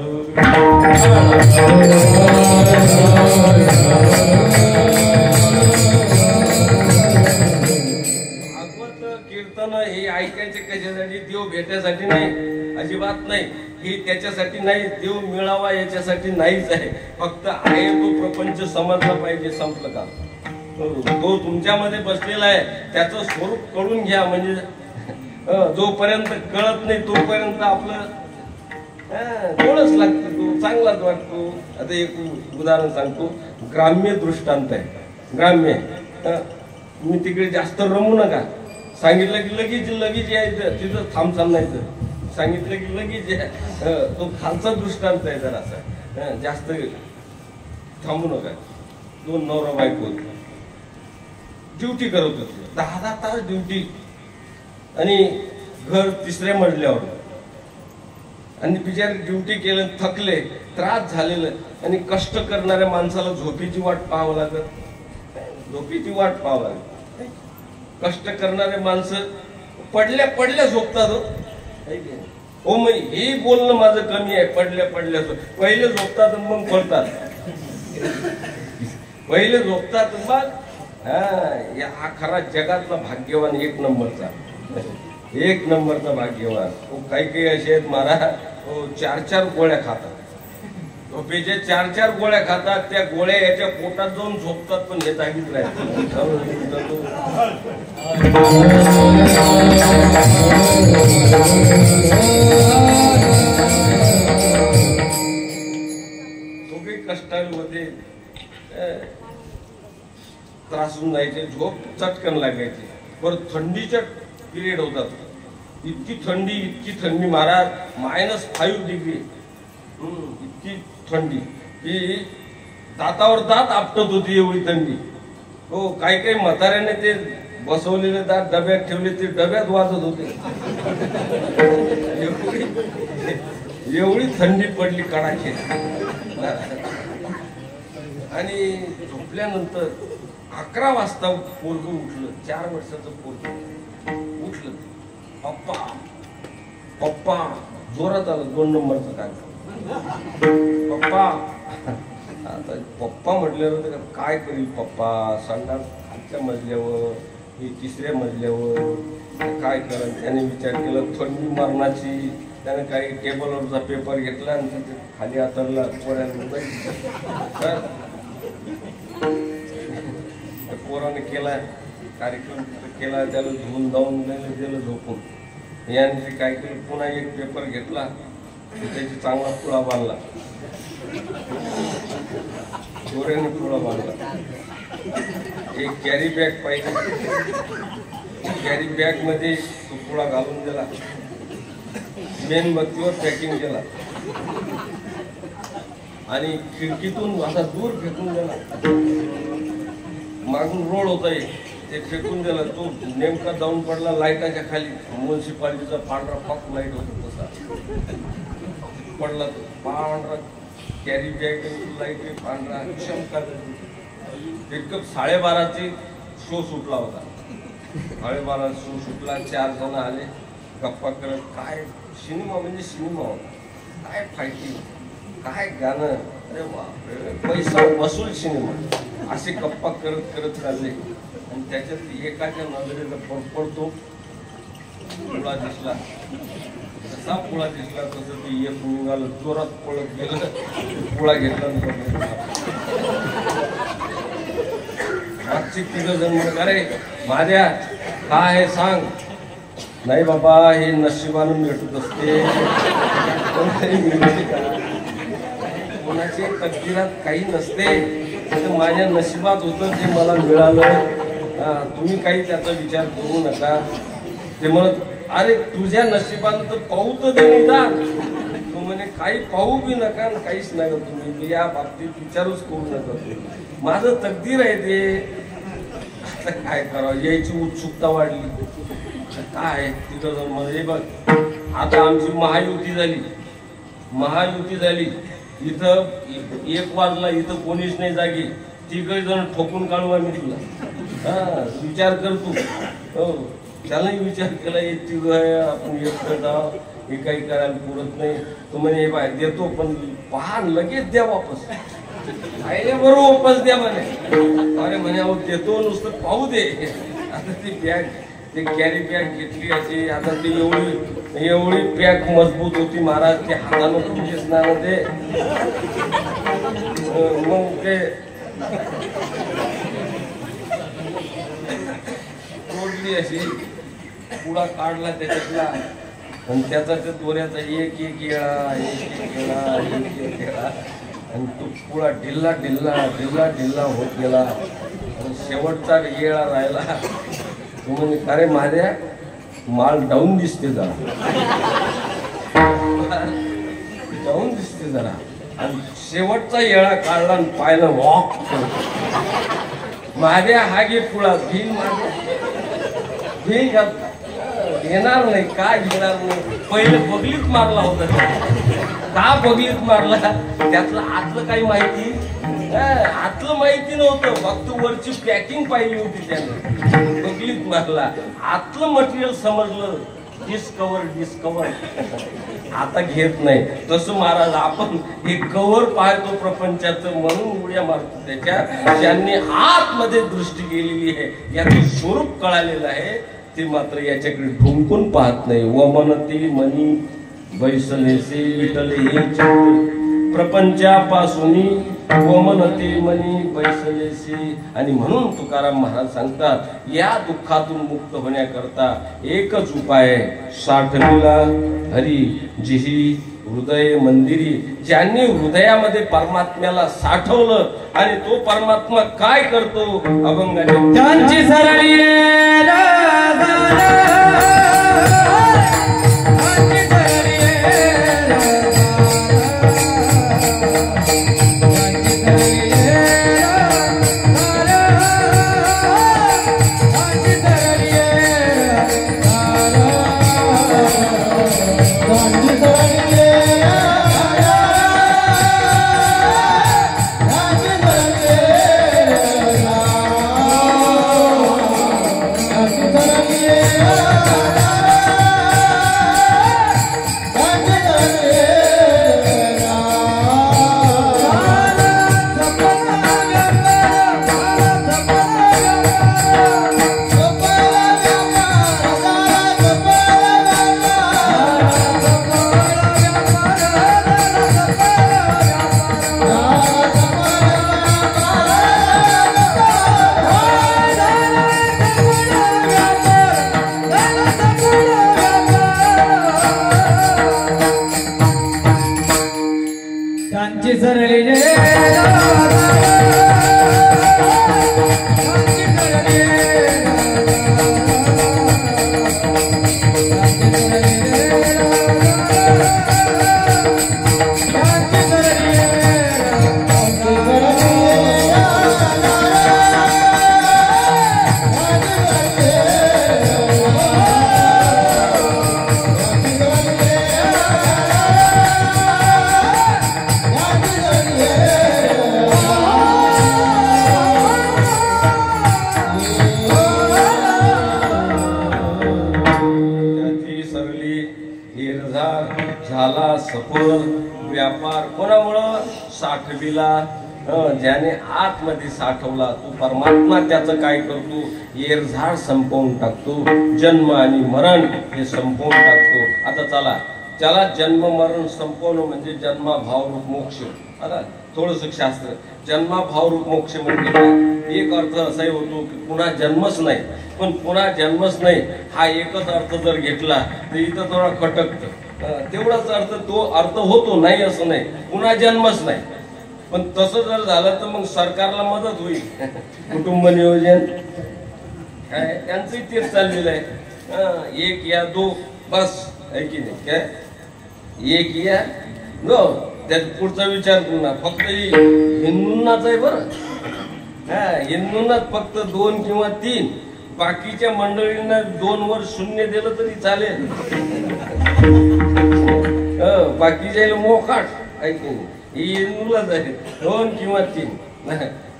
भागवत कीर्तन हे ऐकायचे कशासाठी? देव भेटायसाठी नाही, अजिबात नाही. हे त्याच्यासाठी नाही, देव मिळावा याच्यासाठी नाहीच आहे. फक्त आहे तो प्रपंच समजला पाहिजे. संपलं का? तो तुमच्यामध्ये बसलेला आहे, त्याचं स्वरूप कळून घ्या. म्हणजे जोपर्यंत कळत नाही तोपर्यंत आपलं गोडच लागतं, तो चांगलाच वाटतो. आता एक उदाहरण सांगतो, ग्राम्य दृष्टांत आहे. ग्राम्य तुम्ही तिकडे जास्त रमू नका. सांगितलं की लगेच यायचं, तिथं थांबचाल नाही तर सांगितलं की लगेच. तो खालचा दृष्टांत आहे जरासा, जास्त थांबू नका. 2 नवरा बायको ड्युटी करत होते, 10 तास ड्युटी आणि घर 3ऱ्या मजल्यावर. आणि बिचारे ड्युटी केलं, थकले, त्रास झालेलं. आणि कष्ट करणाऱ्या माणसाला झोपेची वाट पाहावं लागत, झोपेची वाट पाहावं लागत. कष्ट करणारे माणसं पडल्या झोपतात. हो मग हे बोलणं माझं कमी आहे. पडल्या पहिले झोपतात आणि मग पडतात. पहिले झोपतात मग हा खरा जगातला भाग्यवान, 1 नंबरचा, 1 नंबरचा भाग्यवान. काही असे आहेत महाराज, 4 गोळ्या खातात, झोपेच्या 4 गोळ्या खातात. त्या गोळ्या याच्या पोटात जाऊन झोपतात, पण हे जागीच राहतात. दोघे कष्टाळू होते, त्रासून जायचे, झोप चटकन लागायची. परत थंडीच्या पिरियड होतात, इतकी थंडी महाराज, -5 डिग्री, इतकी थंडी की दातावर दात आपटत होती, एवढी थंडी. हो, काही म्हाताऱ्याने ते बसवलेले दात डब्यात ठेवले, ते डब्यात वाजत होते. एवढी थंडी पडली कडाके. आणि झोपल्यानंतर 11 वाजता पोरग उठलं, 4 वर्षाचं पोरग उठलं. पप्पा पप्पा जोरात आलं, 2 नंबरचं काय पप्पा. आता पप्पा म्हटल्यावर काय करील पप्पा, संडास खालच्या मजल्यावर, ही 3ऱ्या मजल्यावर, काय करेल. त्याने विचार केला थंडी मरणाची. त्याने काही टेबलवरचा पेपर घेतला आणि तिथे खाली आतरला पोराने केला कार्यक्रम केला, त्याला धुवून धावून दिलं झोपून. याने ते काय केलं, पुन्हा एक पेपर घेतला, त्याची चांगला पुळा बांधला, दोऱ्याने पुळा बांधला. एक कॅरी बॅग पाहिजे, कॅरी बॅग मध्ये तो पुळा घालून दिला, मेणबत्तीवर पॅकिंग केला आणि खिडकीतून असा दूर फेकून दिला. मागून रोड होता ते फेकून दिला. तो नेमका जाऊन पडला लाईटाच्या खाली. म्युन्सिपाल्टीचा पांढरा पाक लाईट होता तसा पडला. तो पांढरा कॅरी बॅग लाईट पांढरा चमका. एकदम 12:30चे शो सुटला होता. 12:30 शो सुटला. 4 जण आले गप्पा करत. काय सिनेमा म्हणजे सिनेमा होता, काय फायटिंग, काय गाणं, अरे बापरे, पैसा वसूल सिनेमा. असे गप्पा करत करत चालले. आणि त्याच्यात एकाच्या नजरेला पडतो पुळा दिसला. जसा पुळा दिसला तसं ते एक निघालं, जोरात पळत गेलं, पुळा घेतला. मागची 3 जण म्हणत, अरे माझ्या काय आहे सांग. नाही बाबा, हे नशिबानं मिळत असते, कोणाच्या तकदीरात काही नसते. तर माझ्या नशिबात होतं ते मला मिळालं. तुम्ही काही त्याचा विचार करू नका. ते म्हणत, अरे तुझ्या नशिबानं तर पाहू तर दे ना. तो म्हणे काही पाहू बी नका, काहीच नका, तुम्ही या बाबतीत विचारच करू नका, माझं तकदीर आहे ते. आता काय करावं, यायची उत्सुकता वाढली. काय तिथं मध्ये बघ, आता आमची महायुती झाली. इथं 1 वाजला, इथं कोणीच नाही जागी. 3 जण ठोकून काढू आम्ही तुला. विचार कर तू. हो, त्यालाही विचार केला, एक 3 आहे, आपण एकटं जाऊ, हे काही करायला पुरत नाही. तो म्हणे हे बाहेर देतो, पण पहा लगेच द्या वापस. खायला बरोबर वापस द्या म्हणे. अरे म्हणे अहो देतो, नुसतं पाहू दे. आता ती बॅग, ते कॅरी बॅग घेतली अशी. आता ती एवढी बॅग मजबूत होती महाराज, ते हातानं तुमचेच ना ते. मग ते तोडली अशी, पुडा काढला त्याच्यातला आणि त्याचा त्या दोऱ्याचा एक येळा आणि तो पुळा ढिल्ला होत गेला. आणि शेवटचा येळा राहिला. म्हणजे अरे माझ्या माल डाऊन दिसते जरा, डाऊन दिसते जरा. आणि शेवटचा येळा काढला आणि पाहिलं वॉक माझ्या हा घे पुळा घेईन, घेणार नाही. का घेणार नाही? पहिले बगलीत मारला होता. का बगलीत मारला? त्यातलं आतलं काही माहिती, आतलं माहिती नव्हतं, फक्त वरची पॅकिंग पाहिली होती त्याने. बगलीत मारला. आतलं मटेरियल समजलं. डिस्कवर आता घेत नाही. तसं महाराज आपण हे कव्हर पाहतो प्रपंचाचं, म्हणून उड्या मारतो त्याच्या. ज्यांनी आतमध्ये दृष्टी गेलेली आहे, याचं स्वरूप कळालेलं आहे, ते मात्र याच्याकडे ढुंकून पाहत नाही. वमनते मनी बैसलेसे विटले हे प्रपंचापासून वमनते मनी बैसलेसे. आणि म्हणून तुकाराम महाराज सांगतात, या दुःखातून मुक्त होण्याकरता एकच उपाय आहे. साठविला हरी जिही हृदय मंदिरी. ज्यांनी हृदयामध्ये परमात्म्याला साठवलं आणि तो परमात्मा काय करतो, अभंगाने त्यांची सरळी त्यांची सरली झाला सफल व्यापार कोणामुळं साठविला ज्याने आतमध्ये साठवला तो परमात्मा त्याचं काय करतो येरझाड संपवून टाकतो जन्म आणि मरण हे संपवून टाकतो आता चला त्याला जन्म मरण संपवणं म्हणजे जन्माभावरूप मोक्ष आता थोडस शास्त्र जन्माभावरूप मोक्ष म्हणजे काय एक अर्थ असाही होतो की पुन्हा जन्मच नाही पण पुन्हा जन्मच नाही हा एकच अर्थ जर घेतला तर इथं थोडा खटकतं तेवढाच अर्थ तो अर्थ होतो नाही असं नाही पुन्हा जन्मच नाही पण तसं जर झालं तर मग सरकारला मदत होईल कुटुंब नियोजन काय त्यांचंही तेच चाललेलं आहे एक या दो बस आहे की नाही काय एक या नो त्यात पुढचा विचार पुन्हा फक्त हिंदूंनाच आहे बरं हिंदूंनाच फक्त 2 किंवा 3 बाकीच्या मंडळींना 2 वर 0 दिलं तरी चालेल बाकीच्या मोकाट ऐक ही हिंदूलाच आहे 2 किंवा 3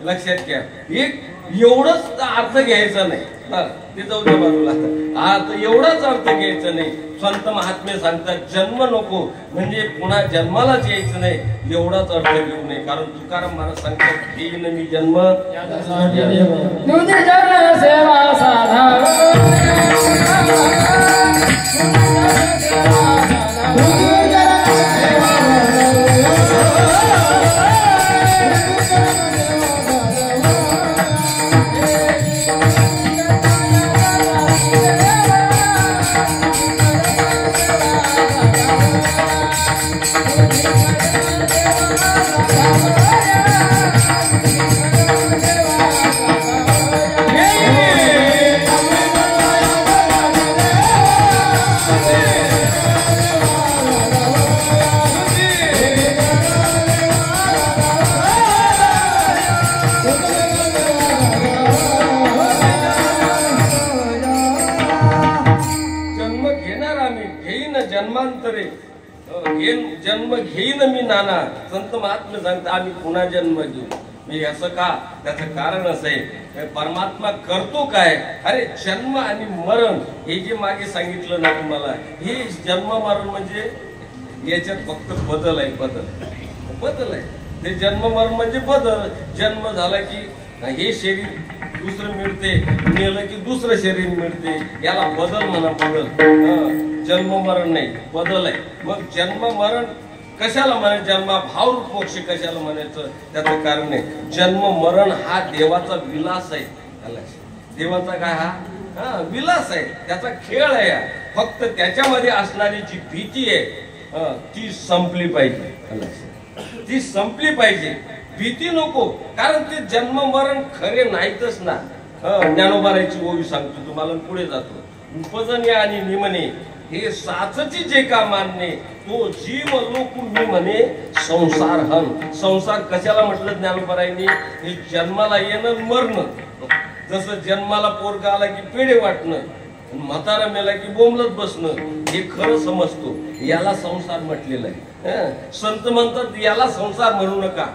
लक्षात घ्या एक एवढंच अर्थ घ्यायचा नाही ते जाऊ द्या बाजूला आता एवढाच अर्थ घ्यायचा नाही संत महात्मे सांगतात जन्म नको म्हणजे पुन्हा जन्मालाच यायचं नाही एवढाच अर्थ घेऊ नये कारण तुकाराम महाराज सांगतात येईन मी जन्म तुझी जन सेवा साधा जन्म घेईन मी नाना संत महात्मे सांगतात आम्ही पुन्हा जन्म घेऊ मी असं का त्याचं कारण असं आहे परमात्मा करतो काय अरे जन्म आणि मरण हे जे मागे सांगितलं ना तुम्हाला हे जन्म मरण म्हणजे याच्यात फक्त बदल आहे बदल आहे ते जन्म मरण म्हणजे बदल जन्म झाला की हे शरीर दुसरं मिळते मेलं की दुसरं शरीर मिळते याला बदल म्हणा बदल जन्म मरण नाही बदल आहे मग जन्म मरण कशाला म्हणायचं जन्मा भावरूप मोक्ष कशाला म्हणायचं त्याचं कारण आहे जन्म मरण हा देवाचा विलास आहे देवाचा काय हा विलास आहे त्याचा खेळ आहे फक्त त्याच्यामध्ये असणारी जी भीती आहे ती संपली पाहिजे भीती नको कारण ते जन्म मरण खरे नाहीतच ना ज्ञानोबारायची ओवी सांगतो तुम्हाला पुढे जातो उपजने आणि निमने हे साचची जे का मानणे तो जीव लोक मी म्हणे संसार हन संसार कशाला म्हटलं ज्ञानोबारायनी हे जन्माला येणं मरणं जसं जन्माला पोरगा आला की पेढे वाटणं म्हातारा मेला की बोंबलत बसणं हे खरं समजतो याला संसार म्हटलेलं आहे संत म्हणतात याला संसार म्हणू नका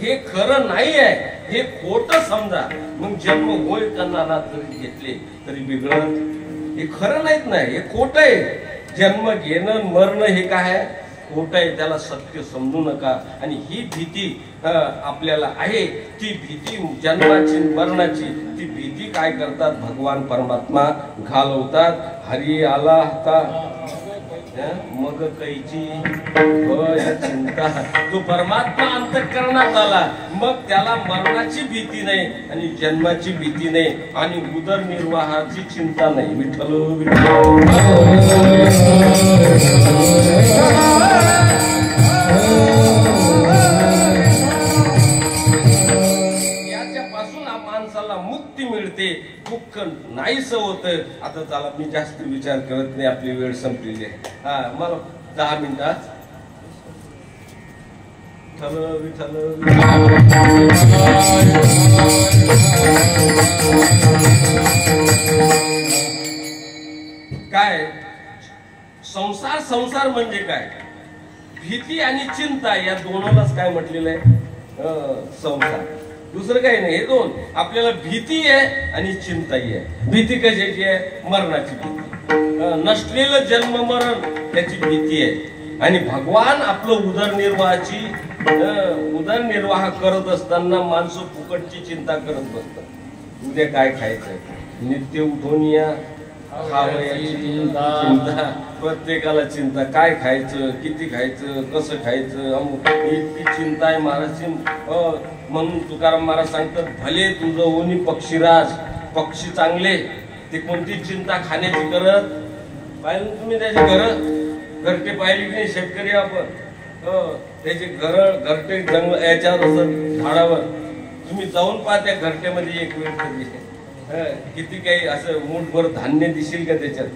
हे खरं नाही आहे हे खोटं समजा मग जन्म होय करणारा जरी घेतले तरी बिघडत हे खरं नाहीत नाही हे खोटं आहे जन्म घेणं मरणं हे काय आहे खोटं आहे त्याला सत्य समजू नका आणि ही भीती आपल्याला आहे ती भीती जन्माची मरणाची ती भीती काय करतात भगवान परमात्मा घालवतात हरी आला होता मग कैची होय चिंता. तो परमात्मा अंतःकरणात आला, मग त्याला मरणाची भीती नाही आणि जन्माची भीती नाही आणि उदरनिर्वाहाची चिंता नाही. विठ्ठल याच्यापासून माणसाला मुक्ती मिळते, दुःख नाहीस होत. आता चला मी जास्त विचार करत नाही, आपली वेळ संपलेली आहे. मला 10 मिनिटात काय संसार, संसार म्हणजे काय? भीती आणि चिंता या दोनालाच काय म्हटलेलं आहे? संसार. दुसरं काही नाही. हे दोन. आपल्याला भीती आहे आणि चिंताही आहे. भीती कशाची आहे? मरणाची भीती. नसलेलं जन्म मरण त्याची भीती आहे. आणि भगवान आपलं उदरनिर्वाह करत असताना माणसं फुकटची चिंता करत बसतात. उद्या काय खायचंय, नित्य उठून या खावयाची चिंता. प्रत्येकाला चिंता, काय खायचं, किती खायचं, कसं खायचं, अमुक इतकी चिंता आहे महाराज. म्हणून तुकाराम महाराज सांगतात, भले तुझं होनी पक्षीराज. पक्षी चांगले, ते कोणती चिंता खाण्याची करत. पाहिलं तुम्ही त्याचे घरटे पाहिली की नाही? शेतकरी आपण त्याचे घरटे जंगल याच्यावर असत, झाडावर. तुम्ही जाऊन पहा त्या घरट्यामध्ये एक वेळ तरी किती काही असं मूठभर धान्य दिसेल का त्याच्यात?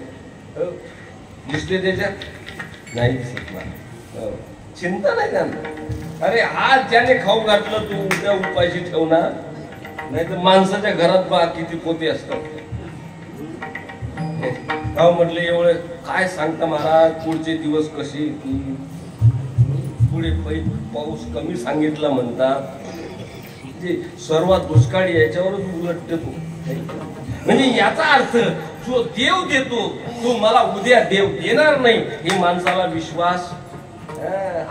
दिसते त्याच्यात? नाही दिसत ना. चिंता नाही त्यांना. अरे आज ज्याने खाऊ घातलं तू उद्या उपाशी ठेवणार. नाही तर माणसाच्या घरात बा किती पोते असतात. गाव म्हटलं एवढं काय सांगता महाराज, पुढचे दिवस कसे येतील, पुढे पाऊस कमी सांगितला म्हणतात. सर्वात दुष्काळ याच्यावरच उलटते तू. म्हणजे याचा अर्थ जो देव देतो तो मला उद्या देव देणार नाही हे माणसाला विश्वास.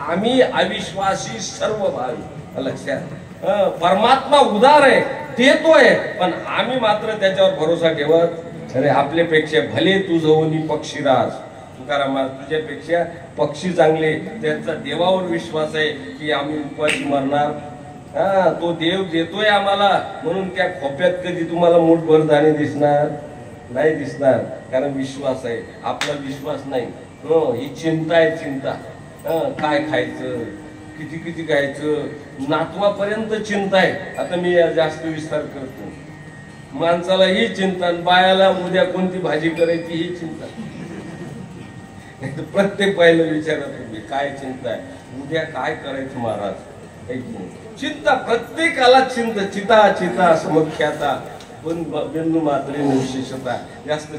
आम्ही अविश्वासी सर्व भावी. लक्षात, परमात्मा उदार आहे, देतोय, पण आम्ही मात्र त्याच्यावर भरोसा ठेवत. अरे आपल्यापेक्षा भले तुझं होनी पक्षीराज. तुकाराम तुझ्यापेक्षा पक्षी चांगले. त्यांचा देवावर विश्वास आहे की आम्ही उपाशी मरणार. तो देव देतोय आम्हाला, म्हणून त्या खोप्यात कधी तुम्हाला मूठभर दाणे दिसणार नाही दिसणार. कारण विश्वास आहे. आपला विश्वास नाही. ही चिंता आहे, चिंता. काय खायचं, किती किती खायचं, नातवापर्यंत चिंता आहे. आता मी जास्त विस्तार करतो. माणसाला ही चिंता, बायाला उद्या कोणती भाजी करायची ही चिंता. प्रत्येक बाईला विचारत होती काय चिंता आहे, उद्या काय करायचं महाराज. चिंता प्रत्येकाला चिंता. चिता चिता समख्याता बिंदू मात्रे निशेषता. जास्त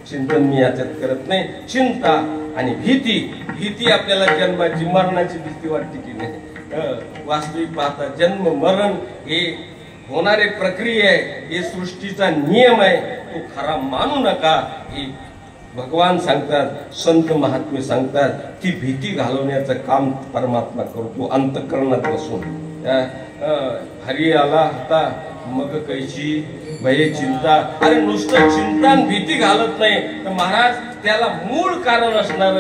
चिंतन मी याच्यात करत नाही. चिंता आणि भीती. भीती आपल्याला जन्माची मरणाची भीती वाटते की नाही? वास्तविक पाहता जन्म मरण हे होणारे प्रक्रिया आहे. हे सृष्टीचा नियम आहे. तो खरा मानू नका. हे भगवान सांगतात, संत महात्मे सांगतात. ती भीती घालवण्याचं काम परमात्मा करतो अंतःकरणात बसून. हरी आला होता मग कैची भये चिंता. अरे नुसतं चिंता भीती घालत नाही तर महाराज त्याला मूळ कारण असणार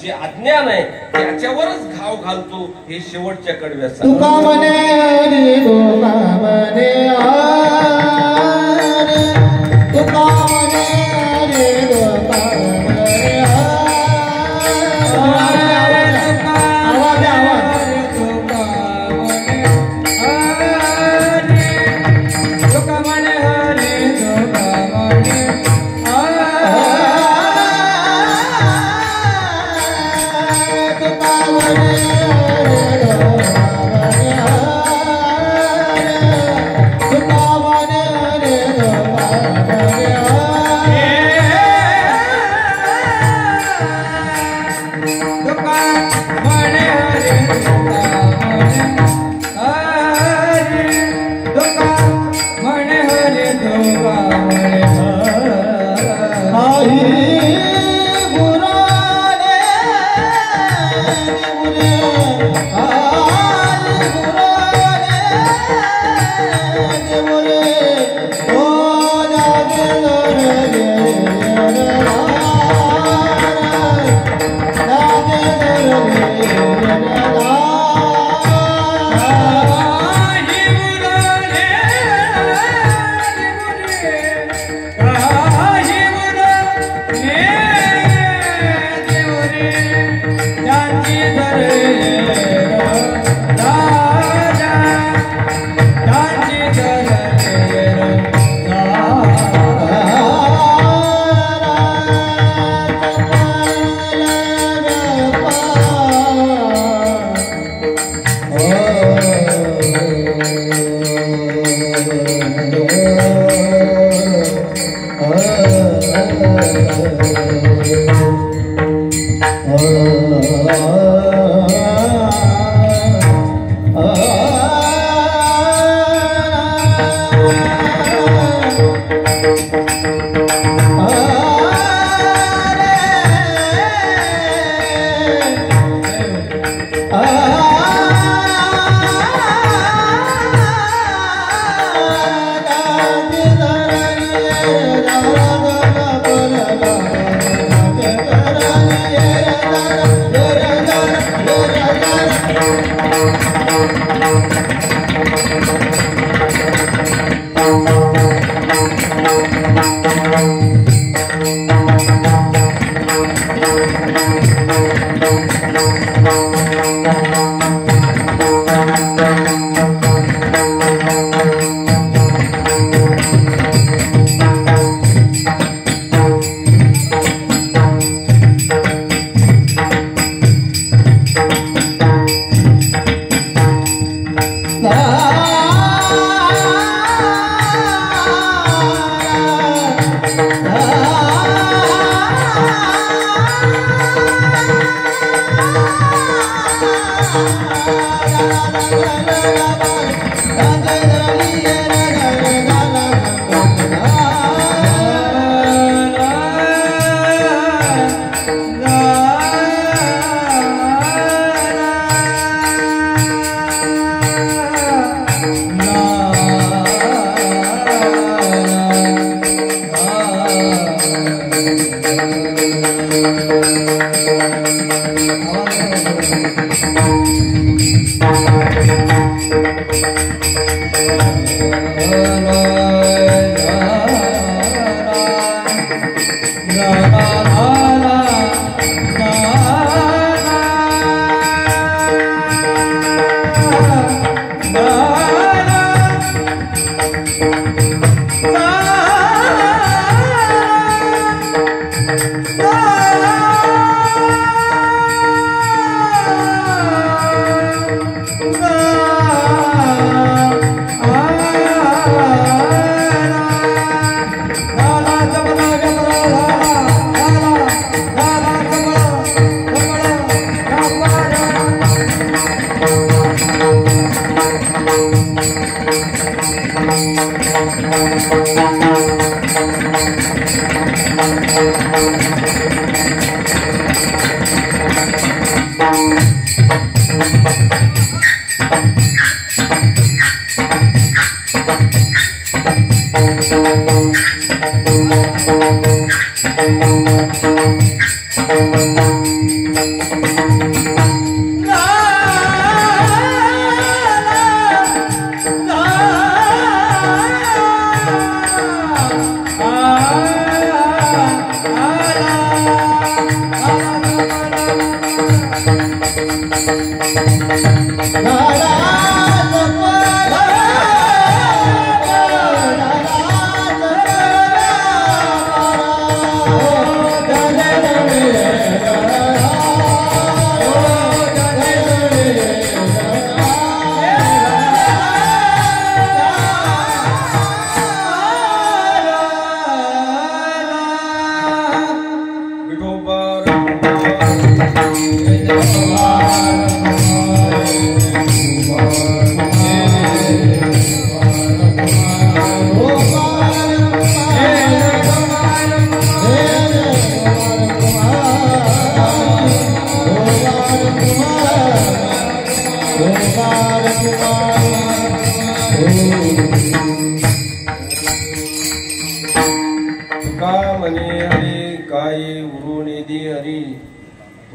जे अज्ञान आहे त्याच्यावरच घाव घालतो. हे शेवटच्या कडव्यात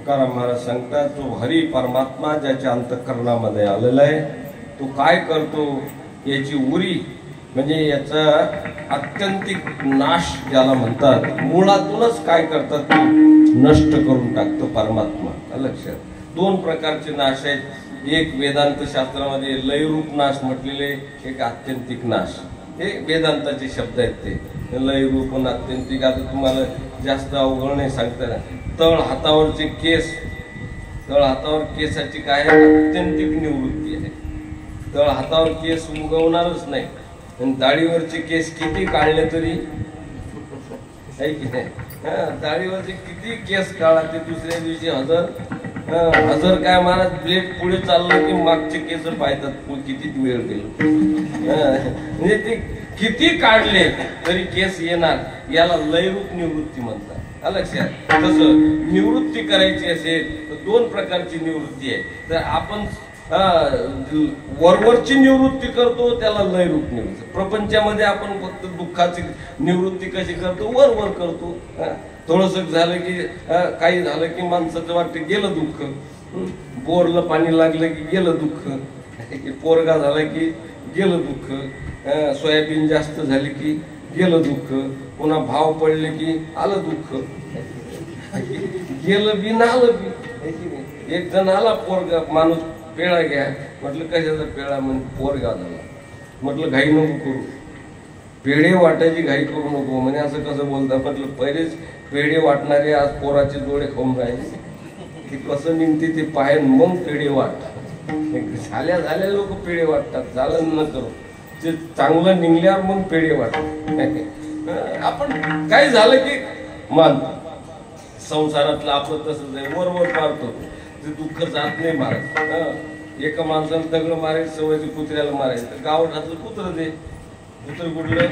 तुकाराम महाराज सांगतात, जो हरी परमात्मा ज्याच्या अंतःकरणामध्ये आलेला आहे तो काय करतो याची उरी म्हणजे याचा आत्यंतिक नाश ज्याला म्हणतात, मुळातूनच काय करतात तो नष्ट करून टाकतो परमात्मा. लक्षात दोन प्रकारचे नाश आहेत. एक वेदांत शास्त्रामध्ये लयरूप नाश म्हटलेले, एक आत्यंतिक नाश. हे वेदांताचे शब्द आहेत. ते लयरूप आणि आत्यंतिक आता तुम्हाला जास्त अवघड नाही सांगता. तळ हातावरचे केस, तळ हातावर केसाची काय आत्यंतिक निवृत्ती आहे. तळ हातावर केस उगवणारच नाही. आणि दाढीवरचे केस किती काढले तरी आहे की नाही. दाढीवरचे किती केस काढा ते दुसऱ्या दिवशी हजर काय महाराज ब्लेड पुढे चाललं की मागचे केस पाहतात किती वेळ गेलो. म्हणजे ते किती काढले तरी केस येणार. याला लयरूप निवृत्ती म्हणतात. लक्षात. तसं निवृत्ती करायची असेल तर दोन प्रकारची निवृत्ती आहे. तर आपण वरवरची निवृत्ती करतो त्याला लयरूप निवृत्ती. प्रपंचामध्ये आपण फक्त दुःखाची निवृत्ती कशी करतो, वरवर करतो. थोडस झालं की काही झालं की माणसाचं वाटतं गेलं दुःख. बोरला पाणी लागलं की गेलं दुःख. पोरगा झाला की गेलं दुःख. सोयाबीन जास्त झाली की गेलं दुःख. पुन्हा भाव पडले की आलं दुःख. गेलं बी ना आलं बी. एक जण आला पोरगा माणूस पेळा घ्या म्हटलं कशाचा पेळा म्हणजे पोरगा झाला. म्हटलं घाई नको करू, पेढे वाटायची घाई करू नको म्हणे. असं कसं बोलता म्हटलं पहिलेच पेढे वाटणारे आज पोराचे डोळे खाऊन राहिले, ते कसं निघते ते पाय मग पेढे वाट. झाल्या लोक पेढे वाटतात, झालं न करू ते चांगलं निघल्यावर मग पेढे वाटतात. आपण काय झालं की मानतो, संसारातलं आपलं तसंच आहे, वर मारतो ते दुःख जात नाही मारत. एका माणसाला दगड मारायची सवय कुत्र्याला मारायचं, गावातलं कुत्र ते कुत्र कुठलं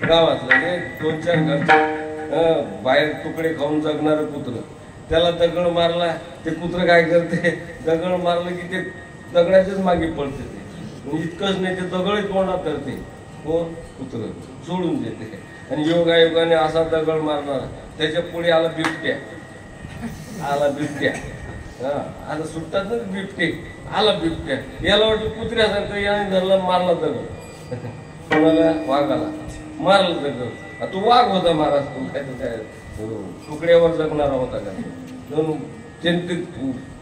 गावातलं ते 2-4 घरचं बाहेर तुकडे खाऊन जगणारं कुत्र, त्याला दगड मारला ते कुत्र काय करते, दगड मारलं की ते दगडाच्याच मागे पडते. ते इतकंच नाही ते दगड तोंडात करते, कोण कुत्र सोडून देते. आणि योगायोगाने असा दगड मारणार त्याच्या पुढे आला बिबट्या, आला बिबट्या. आता सुटतात ना बिबटे, आला बिबट्या. याला वाटलं कुत्र्यासारखं याने धरला, मारला दगड. कोणाला? वाघाला मारलं दगड. तो वाघ होता महाराज, तो काय तर काय तुकड्यावर जगणारा होता का.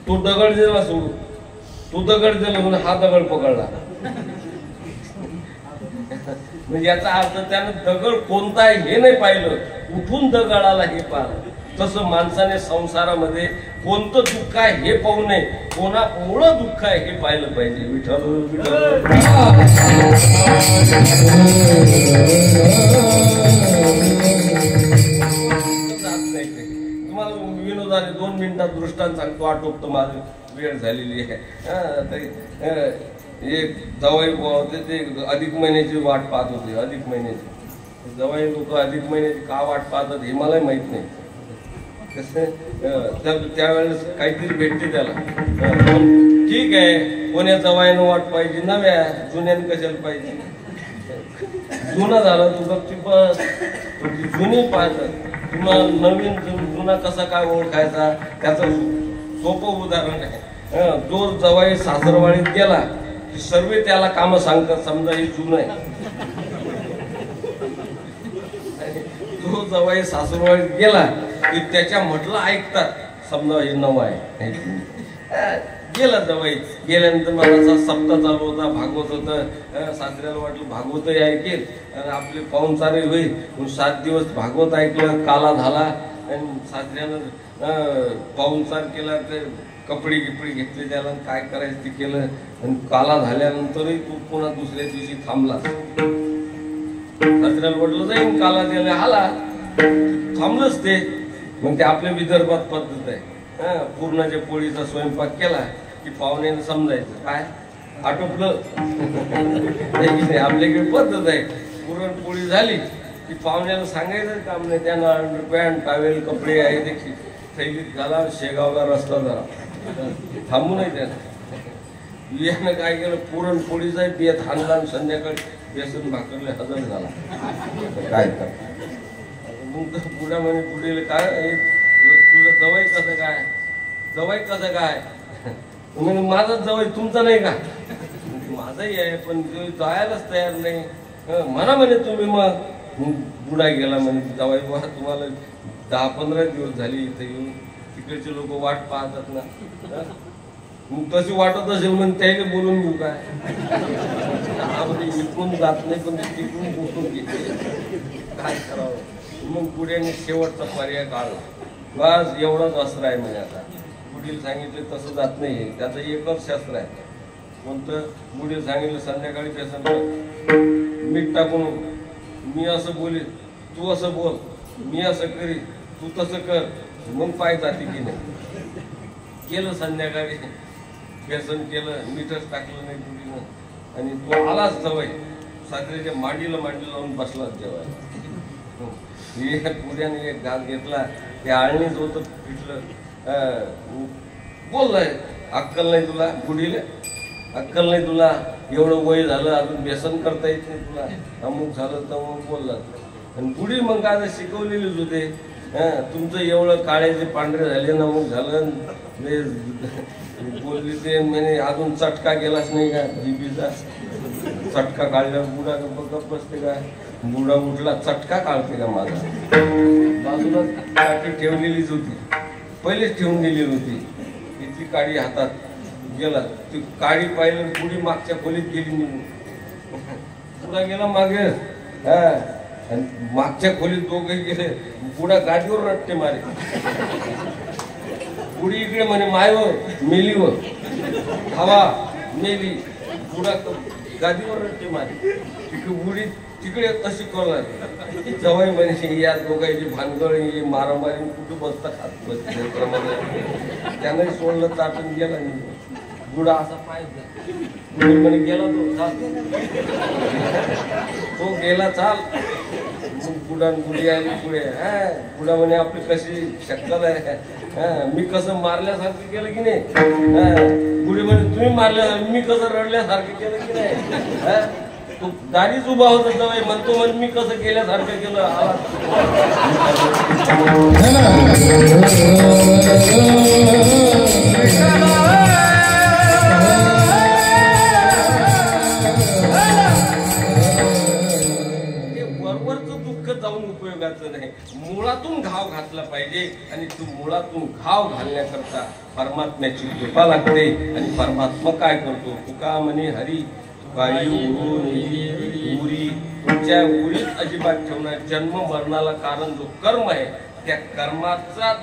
तो दगड दिला सोडून, तो दगड दिला म्हणून हा दगड पकडला. म्हणजे याचा अर्थ त्यानं दगड कोणता आहे हे नाही पाहिलं, उठून दगडाला हे पाहिलं. तसं माणसाने संसारामध्ये कोणतं दुःख आहे हे पाहू नये, कोणा एवढं दुःख आहे हे पाहिलं पाहिजे. विठ्ठल विठ्ठल तुम्हाला विनोदाने 2 मिनिटात दृष्टांत सांगतो, आटोपतो, माझी वेळ झालेली आहे. एक जवाई होते, ते अधिक महिन्याची वाट पाहत होते. अधिक महिन्याची जवाई लोक अधिक महिन्याची का वाट पाहतात हे मला माहित नाही. कसं त्यावेळेस काहीतरी भेटते त्याला, ठीक आहे. कोण्या जवाईनं वाट पाहिजे, नव्या जुन्यानं कशाला पाहिजे. जुना झाला तू गपची बस, जुनी पाहतात. तुम्हाला नवीन जुना कसा काय ओळखायचा त्याचं सोपं उदाहरण आहे. जो जवाई सासरवाडीत गेला की सर्व त्याला काम सांगतात, समजा हे जुनं आहे. जो जवाई सासरवाडीत गेला की त्याच्या म्हटलं ऐकतात, समजा हे नवं आहे. गेला जवाई, गेल्यानंतर मला सप्ताह चालू होता, भागवत होतं. सासऱ्याला वाटलं भागवतही ऐकेल आणि आपले पाहुणचारही होईल. 7 दिवस भागवत ऐकलं, काला झाला. आणि सासऱ्यानं पाहुणचार केला, ते कपडे गिपडे घेतले त्याला, काय करायचं ते केलं. आणि काला झाल्यानंतरही तू पुन्हा दुसऱ्या दिवशी थांबला. सासऱ्याला वाटलं जाईन काला द्यायला, आला, थांबलंच ते. मग ते आपल्या विदर्भात पद्धत आहे, पूर्णाच्या पोळीचा स्वयंपाक केला की पाहुण्याने समजायचं काय आटोपलं. आपल्याकडे पद्धत आहे, पुरणपोळी झाली की पाहुण्याला सांगायचं काम नाही. त्यांना पॅन्ट टावेल कपडे आहे ते थैलीत घाला, शेगावला रस्ता जरा थांबू नाही. त्यानं यानं काय केलं, पुरणपोळीचा बेत हाणला, संध्याकाळी बेसन भाकरले हजर झाला. काय कर मग तर पुढ्या म्हणे पुढे काय तुझं जवाई कसं काय, जवाई कसं काय. म्हणजे माझा जवाई तुमचा नाही का. माझाही आहे पण जायलाच तयार नाही. म्हणा म्हणे तुम्ही. मग बुडा गेला म्हणे, जवाई बा तुम्हाला 10-15 दिवस झाली इथे येऊन, तिकडचे लोक वाट पाहतात ना. मग तशी वाटत असेल म्हणून त्याला बोलून घेऊ काय. इकडून जात नाही पण तिकडून बोलून घेते, काय करावं. मग पुढे शेवटचा पर्याय काढला. बस एवढंच अस्त्र आहे म्हणजे. आता वडील सांगितले तसं जात नाही, त्याचं एकच शास्त्र आहे. कोणतं? वडील सांगितलं संध्याकाळी बेसन मीठ टाकून, मी असं बोलीन तू असं बोल, मी असं करी तू तसं कर, मग पाय जाते की नाही. केलं संध्याकाळी बेसन केलं, मीठच टाकलं नाही पुढीनं. आणि तो आलाच जवळ सासऱ्याच्या मांडीला मांडी लावून बसलाच जेवायला. पुढ्याने एक घास घेतला, ते आळणीच होतं पिठलं. बोललाय अक्कल नाही तुला, बुडीले अक्कल नाही तुला, एवढं वय झालं अजून व्यसन करता येत नाही तुला, अमुक झालं तर मग बोलला. आणि बुडी मग काय शिकवलेलीच होते. तुमचं एवढं काळ्याचे पांढरे झाले ना, मग झालं बोलली ते म्हणे अजून चटका गेलाच नाही का जीबीचा. चटका काढल्यावर बुडा गप्प बसते का, बुडा उठला चटका काढते का माझा. बाजूला काठी ठेवलेलीच होती, पहिलेच ठेवून दिलेली होती. इथली काडी हातात गेला, ती काडी पाहिलं, पुढे मागच्या खोलीत गेली निघून. पुढा गेला मागे, आणि मागच्या खोलीत दोघे गेले. पुढा गादीवर रट्टे मारे. पुढे इकडे म्हणे मायवर मेलीवर हवा मेली. पुढा गादीवर रट्टे मारे. तिकडे तिकडे तशी करू जवाई म्हणे या दोघांची भानगड ही मारामारी कुठं बसता खात बसते. त्यानंही सोडलं, चाटून गेला. बुडा असा पाहिजे म्हणे गेला तो गेला चाल. बुडा बुडी आली पुढे. बुडा म्हणे आपली कशी शक्कल आहे, मी कसं मारल्यासारखं केलं की नाही. बुडी म्हणे तुम्ही मारल्या, मी कसं रडल्यासारखं केलं की नाही. तो दारीच उभा होता जवळ, म्हणतो म्हण मी कसं केल्यासारखं केलं. वरवरचं दुःख जाऊन उपयोगाचं नाही, मुळातून घाव घातला पाहिजे. आणि तू मुळातून घाव घालण्याकरता परमात्म्याची कृपा लागते. आणि परमात्मा काय करतो, तुका म्हणे हरी उरी, तुमच्या उरीत अजिबात ठेवणार. जन्म मरणाला कारण जो कर्म आहे, त्या कर्माचा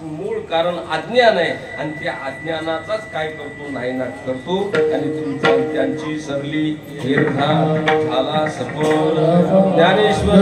मूळ कारण अज्ञान आहे. आणि त्या अज्ञानाचाच काय करतो, नायनाट करतो. आणि तुमचा त्यांची सरली झाला सफल. ज्ञानेश्वर